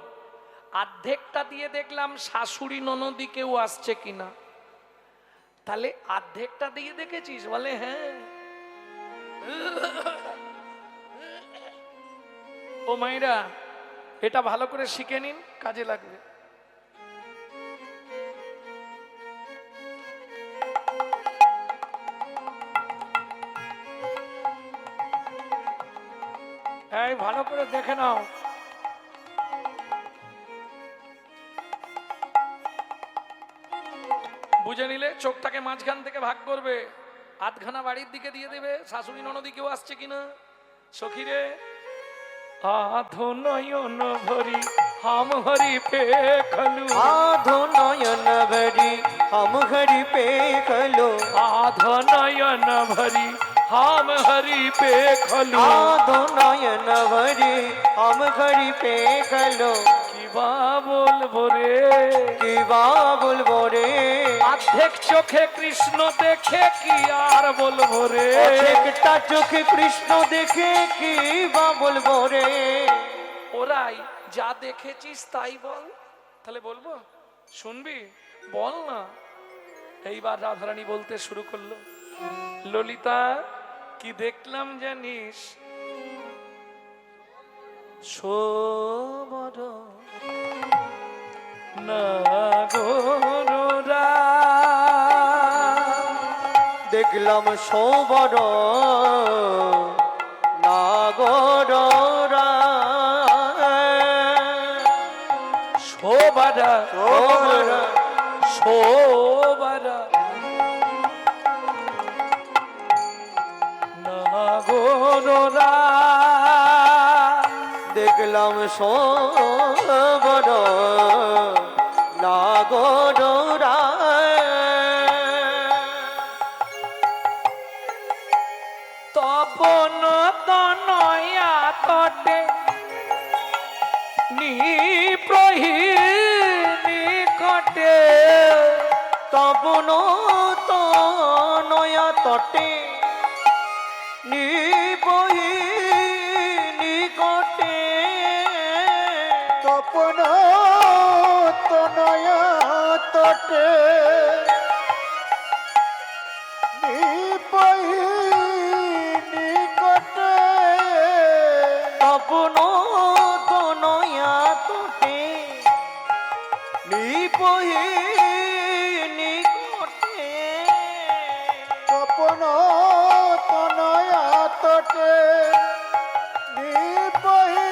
অর্ধেকটা দিয়ে দেখলাম শাশুড়ি ননদি কেউ আসছে কিনা। তাহলে অর্ধেকটা দিয়ে দেখেছিস? বলে হ্যাঁ। ও মাইরা, এটা ভালো করে শিখে নিন, কাজে লাগবে। এই ভালো করে দেখে নাও। বুঝে নিলে চোখটাকে মাঝখান থেকে ভাগ করবে, আধখানা বাড়ির দিকে দিয়ে দেবে, শাশুড়ি ননদি কেউ আসছে কিনা। সখীরে আধো নয়ন ভরি হাম হরি পে খলু। आधो नयन भरी हम हरि पे खलो। आधो नयन भरी हाम हरि पे खलु। आधो नयन भरी हम हरि पे खलो। কিবা বলবো রে, কিবা বলবো রে। অর্ধেক চোখে কৃষ্ণ দেখে কি আর বলবো রে। একটা চোখে কৃষ্ণ দেখে কিবা বলবো রে। ওরাই যা দেখেছিস তাই বল। তাহলে বলবো? শুনবি? বল না। এইবার রাধারানী বলতে শুরু করলো, ললিতা কি দেখলাম জানিস? সোবর নাগরা দেখলাম সবর নাগরা। শোবারা শোবারা শোবারা নাগরা দেখলাম সবর নাগর তপন তনয়া তটে নিপ্রহি নিকটে তপন তনয়া তটে নিবহি নিকটে তপন তনয়া তটে নিপহি নিকটে তপন তনয়া তটে নিবহি নিকটে তপন তনয়া তটে নিপহি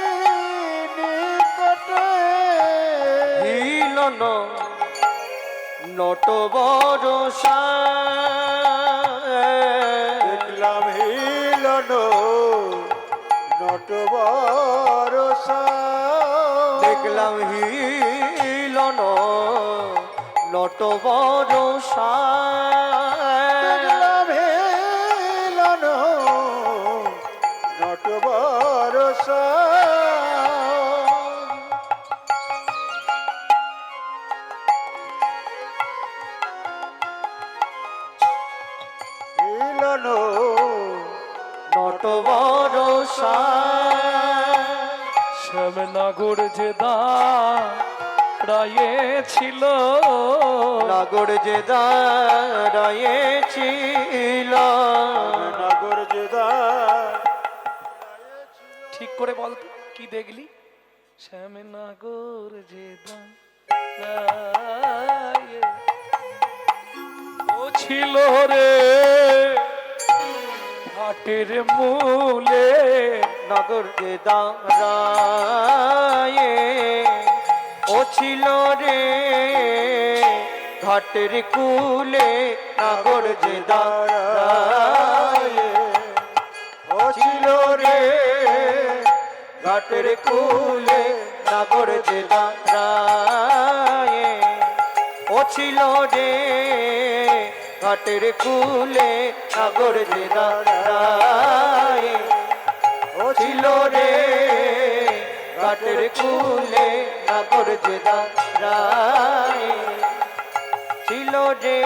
নিকটে হিলন নট বরসা দেখলাম হিলন নটবরসা দেখলাম হিলন নট বরসা দেখলাম হিলন নটবরসা হিলন নট বরসা শ্যামনগর যে দাঁড়ায়ে ছিল নাগর যে দাঁড়ায়েছিল নগর যেদা ঠিক করে বল তো, কি দেখলি? শ্যামনগর যে দাঁড়ায়ে ও ছিল রে ঘাটের মূলে নগর যে দাঁড়ায়ে ও ছিল রে ঘাটের কুলে নাগর যে দাঁড়ায়ে ও ছিল রে ঘাটের কুলে নাগর যে দাঁড়ায়ে ও ছিল রে ঘাটের কুলে নাগর যে দাঁড়ায়ে ও ছিল রে ঘাটের কুলে নাগর যে দাঁড়ায়ে ছিল রে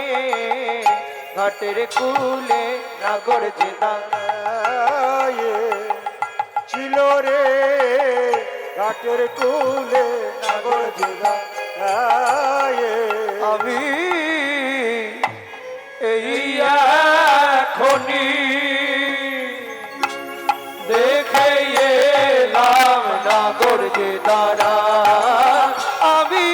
ঘাটের কুলে নাগর যে দাঁড়ায়ে ছিল রে ঘাটের কুলে নগর যেদা আমি এই এখনি দেখে এলাম নাগর যে দাঁড়া আমি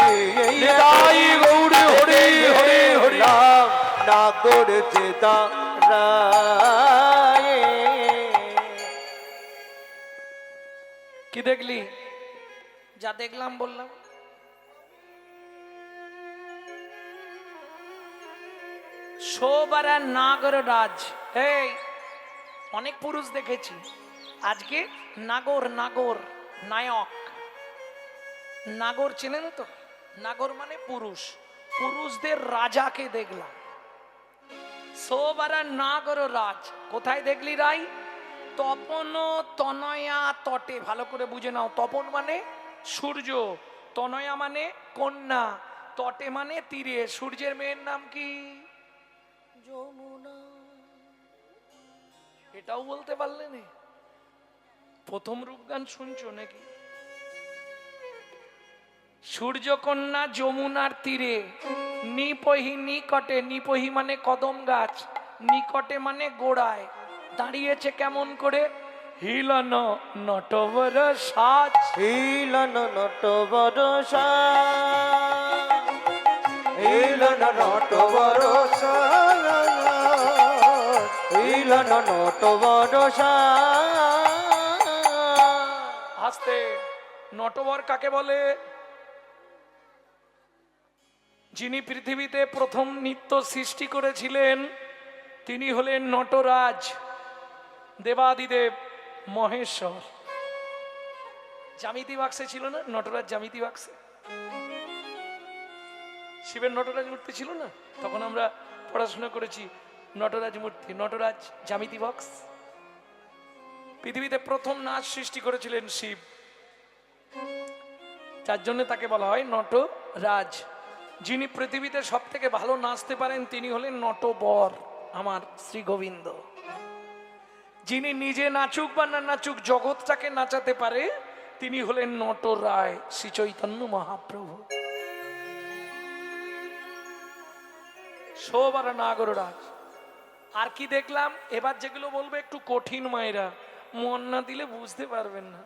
এই নিতাই গৌর হরি হরি হরি। এলাম নাগর যে দাঁড়ায়ে কি দেখলি? যা দেখলাম বললাম। সোবারা নাগর রাজ। এই অনেক পুরুষ দেখেছি, আজকে নাগর নাগর নায়ক। নাগর চেনেন তো? নাগর মানে পুরুষ, পুরুষদের রাজাকে দেখলাম। সোবারা নাগর রাজ কোথায় দেখলি রাই? তপন তনয়া তটে। ভালো করে বুঝে নাও, তপন মানে সূর্য, তনয়া মানে কন্যা, তটে মানে তীরে। সূর্যের মেয়ের নাম কি? যমুনা। এটাও বলতে পারলে না? প্রথম রূপগান শুনছো নাকি? সূর্যকন্যা যমুনার তীরে, নিপহি নিকটে। নিপহি মানে কদম গাছ, নিকটে মানে গোড়ায় দাঁড়িয়েছে। কেমন করে? হিলন নটবর সাজ। হিলন নট বরসা হিলন নট বরসা হিলন নট বরসা আস্তে। নটবর কাকে বলে? যিনি পৃথিবীতে প্রথম নৃত্য সৃষ্টি করেছিলেন তিনি হলেন নটরাজ, দেবাদিদেব মহেশ্বর। জ্যামিতি বাক্সে ছিল না নটরাজ, জ্যামিতি বাক্সে শিবের নটরাজ মূর্তি ছিল না, তখন আমরা পড়াশোনা করেছি নটরাজ মূর্তি, নটরাজ জ্যামিতি বক্স। পৃথিবীতে প্রথম নাচ সৃষ্টি করেছিলেন শিব, যার জন্য তাকে বলা হয় নটরাজ। যিনি পৃথিবীতে সব থেকে ভালো নাচতে পারেন তিনি হলেন নটবর, আমার শ্রী গোবিন্দ। যিনি নিজে নাচুক বা না নাচুক জগৎটাকে নাচাতে পারে তিনি হলেন নটরায়, শ্রী চৈতন্য মহাপ্রভু। সোবার নাগররাজ। আর কি দেখলাম এবার, যেগুলো বলবো একটু কঠিন মায়েরা, মন না দিলে বুঝতে পারবেন না।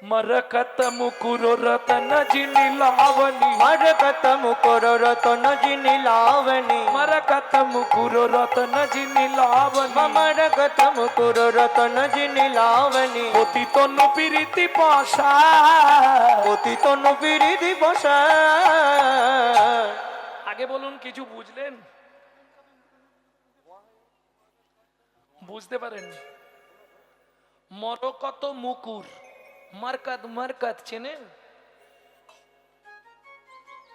মরকত মুকুর রতন জিনি লাবণী, মরকত মুকুর রতন জিনি লাবণী, মরকত মুকুর রতন জিনি লাবণী, মরকত মুকুর রতন জিনি লাবণী, পতিত নুপিরিতি পাশা, পতিত নুপিরি দিবস। আগে বলুন কিছু বুঝলেন? বুঝতে পারেন? মরকত মুকুর, মারকাত, মারকাত চেনেন?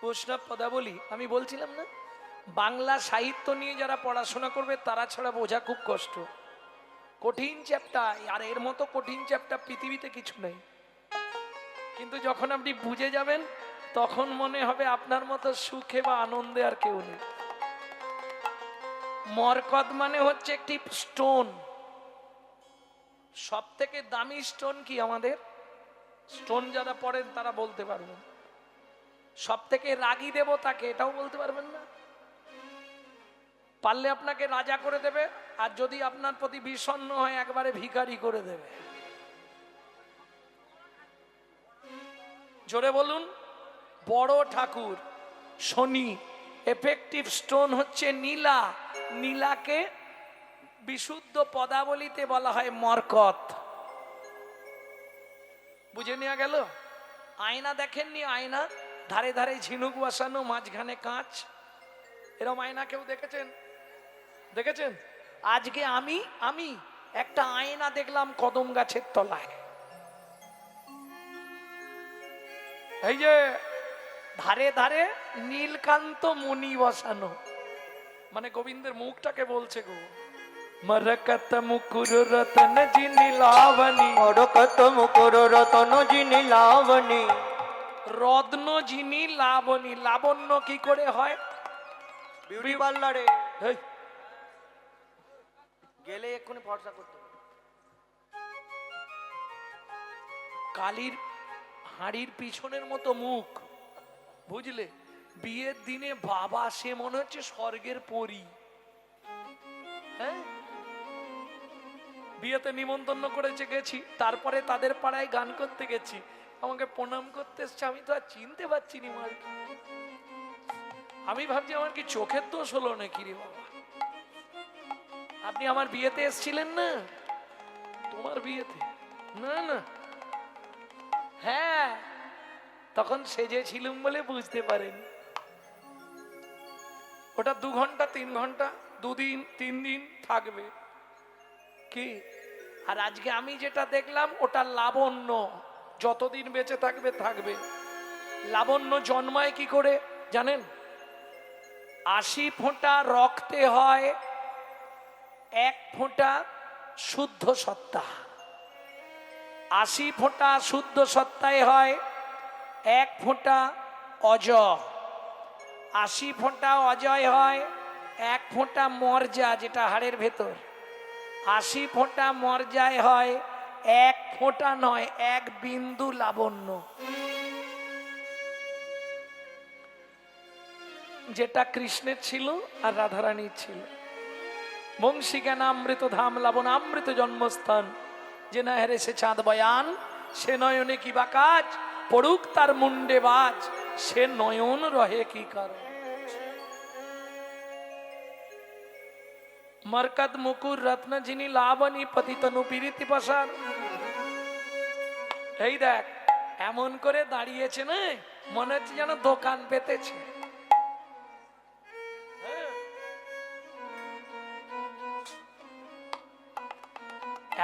বৈষ্ণব পদাবলী আমি বলছিলাম না, বাংলা সাহিত্য নিয়ে যারা পড়াশোনা করবে তারা ছাড়া বোঝা খুব কষ্ট। কঠিন চ্যাপ্টার, আর এর মতো কঠিন চ্যাপ্টার পৃথিবীতে কিছু নেই। কিন্তু যখন আপনি বুঝে যাবেন তখন মনে হবে আপনার মতো সুখে বা আনন্দে আর কেউ নেই। মরকত মানে হচ্ছে একটি স্টোন। সব থেকে দামি স্টোন কি আমাদের? স্টোন যারা পড়েন তারা বলতে পারবেন। সব থেকে রাগী দেবতাকে, এটাও বলতে পারবেন না। পারলে আপনাকে রাজা করে দেবে, আর যদি আপনার প্রতি বিষণ্ণ হয় একবারে ভিখারি করে দেবে। জোরে বলুন। বড় ঠাকুর শনি। এফেক্টিভ স্টোন হচ্ছে নীলা। নীলাকে বিশুদ্ধ পদাবলিতে বলা হয় মরকত। বুঝে নেওয়া গেল? আয়না দেখেননি? আয়না ধারে ধারে ঝিনুক বসানো, মাঝখানে কাঁচ, এরকম আয়না কেউ দেখেছেন? দেখেছেন? আজকে আমি একটা আয়না দেখলাম কদম গাছের তলায়। এই যে ধারে ধারে নীলকান্ত মণি বসানো, মানে গোবিন্দের মুখটাকে বলছে গো। মরকত মুকুর রতন জিনি লাবণী, মরকত মুকুর রতন জিনি লাবণী, রত্ন জিনি লাবণী। লাবণ্য কি করে হয়? বিউটি পার্লারে এই, গেলে এক্ষুনি ফর্সা করতে হবে। কালির হাড়ির পিছনের মতো মুখ, বুঝলে? বিয়ের দিনে বাবা সে মনে হচ্ছে স্বর্গের পরী। হ্যাঁ, বিয়েতে নিমন্ত্রণ করেছে, গেছি, তারপরে তাদের পাড়ায় গান করতে গেছি, আমাকে প্রণাম করতে এসছে, আমি তো আর চিনতে পারছি না মালকে। আমি ভাবছি আমার কি চোখের দোষ হলো নাকি রে বাবা? আপনি আমার বিয়েতে এসছিলেন না? তোমার বিয়েতে? না না, হ্যাঁ, তখন সেজেছিলুম বলে বুঝতে পারেন। ওটা 2 ঘন্টা 3 ঘন্টা, 2 দিন 3 দিন থাকবে কি? আর আজকে আমি যেটা দেখলাম ওটা লাবণ্য, যতদিন বেঁচে থাকবে থাকবে। লাবণ্য জন্মায় কি করে জানেন? 80 ফোঁটা রক্তে হয় 1 ফোঁটা শুদ্ধ সত্তা। 80 ফোঁটা শুদ্ধ সত্তায় হয় 1 ফোঁটা অজয়। 80 ফোঁটা অজয় হয় 1 ফোঁটা মর্যা, যেটা হাড়ের ভেতর। 80 ফোঁটা মর্যায় হয় 1 ফোঁটা নয়, 1 বিন্দু লাবণ্য, যেটা কৃষ্ণের ছিল আর রাধারানীর ছিল। বংশী জ্ঞান অমৃত ধাম লাবণ অমৃত জন্মস্থান, যে না হেরে সে চাঁদ বয়ান, সে নয়নে কি বা কাজ, পড়ুক তার মুন্ডে বাজ, সে নয়ন রহে কি কারণ। মরকত মুকুর রত্ন জিনি লাবণী, পতিত নুপিরিতি পাশার। এই দেখ এমন করে দাঁড়িয়েছে না, মনে হচ্ছে যেন দোকান পেতেছে।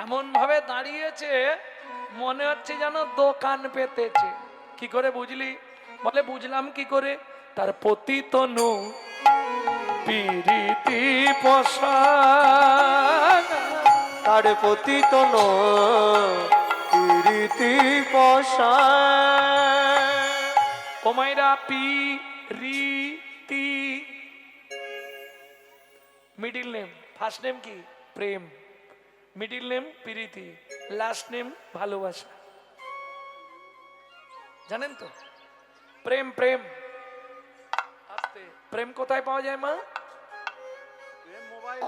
এমন ভাবে দাঁড়িয়েছে মনে হচ্ছে যেন দোকান পেতেছে। কি করে বুঝলি? বলে বুঝলাম কি করে, তার পতিত নৌ পিরিতি পশান, তার পতিত প্রীতি পশায়। ও মাইরা পি রি তি, মিডিল নেম, ফার্স্ট নেম কি প্রেম, মিডিল নেম প্রীতি, লাস্ট নেম ভালোবাসা। জানেন তো প্রেম প্রেম আস্তে, প্রেম কোথায় পাওয়া যায় মা?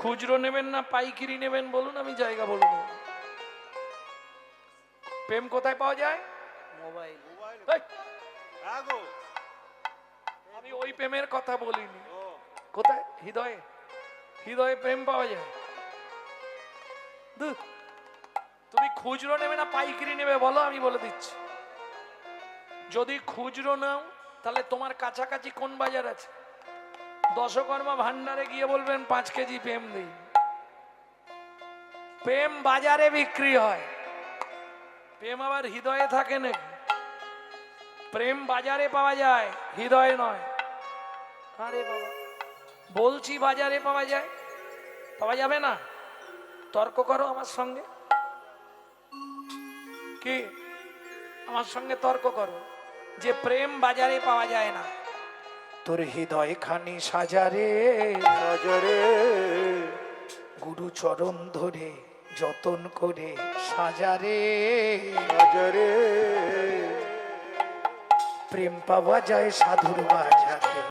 খুচরো নেবেন না পাইকারি নেবেন বলুন, আমি জায়গা বলবো। প্রেম কোথায় পাওয়া যায়? মোবাইল। এই, আমি ওই প্রেমের কথা বলিনি। কোথায়? হৃদয়ে, হৃদয়ে প্রেম পাওয়া যায়। ধুর, তুমি খুচরো নেবে না পাইকারি নেবে বলো, আমি বলে দিচ্ছি। যদি খুচরো নাও তাহলে তোমার কাছাকাছি কোন বাজার আছে? দশকর্মা ভান্ডারে গিয়ে বলবেন 5 কেজি প্রেম দিই। প্রেম বাজারে বিক্রি হয়, প্রেম আবার হৃদয়ে থাকে নাকি? প্রেম বাজারে পাওয়া যায়, হৃদয়ে নয়। আরে বাবা, বলছি বাজারে পাওয়া যায়, পাওয়া যাবে না? তর্ক করো আমার সঙ্গে, কি আমার সঙ্গে তর্ক করো যে প্রেম বাজারে পাওয়া যায় না। তোর হৃদয় খানি সাজারে সাজরে গুরু চরণ ধরে যতন করে সাজারে, সাজরে প্রেম পাওয়া যায় সাধুর বাজারে।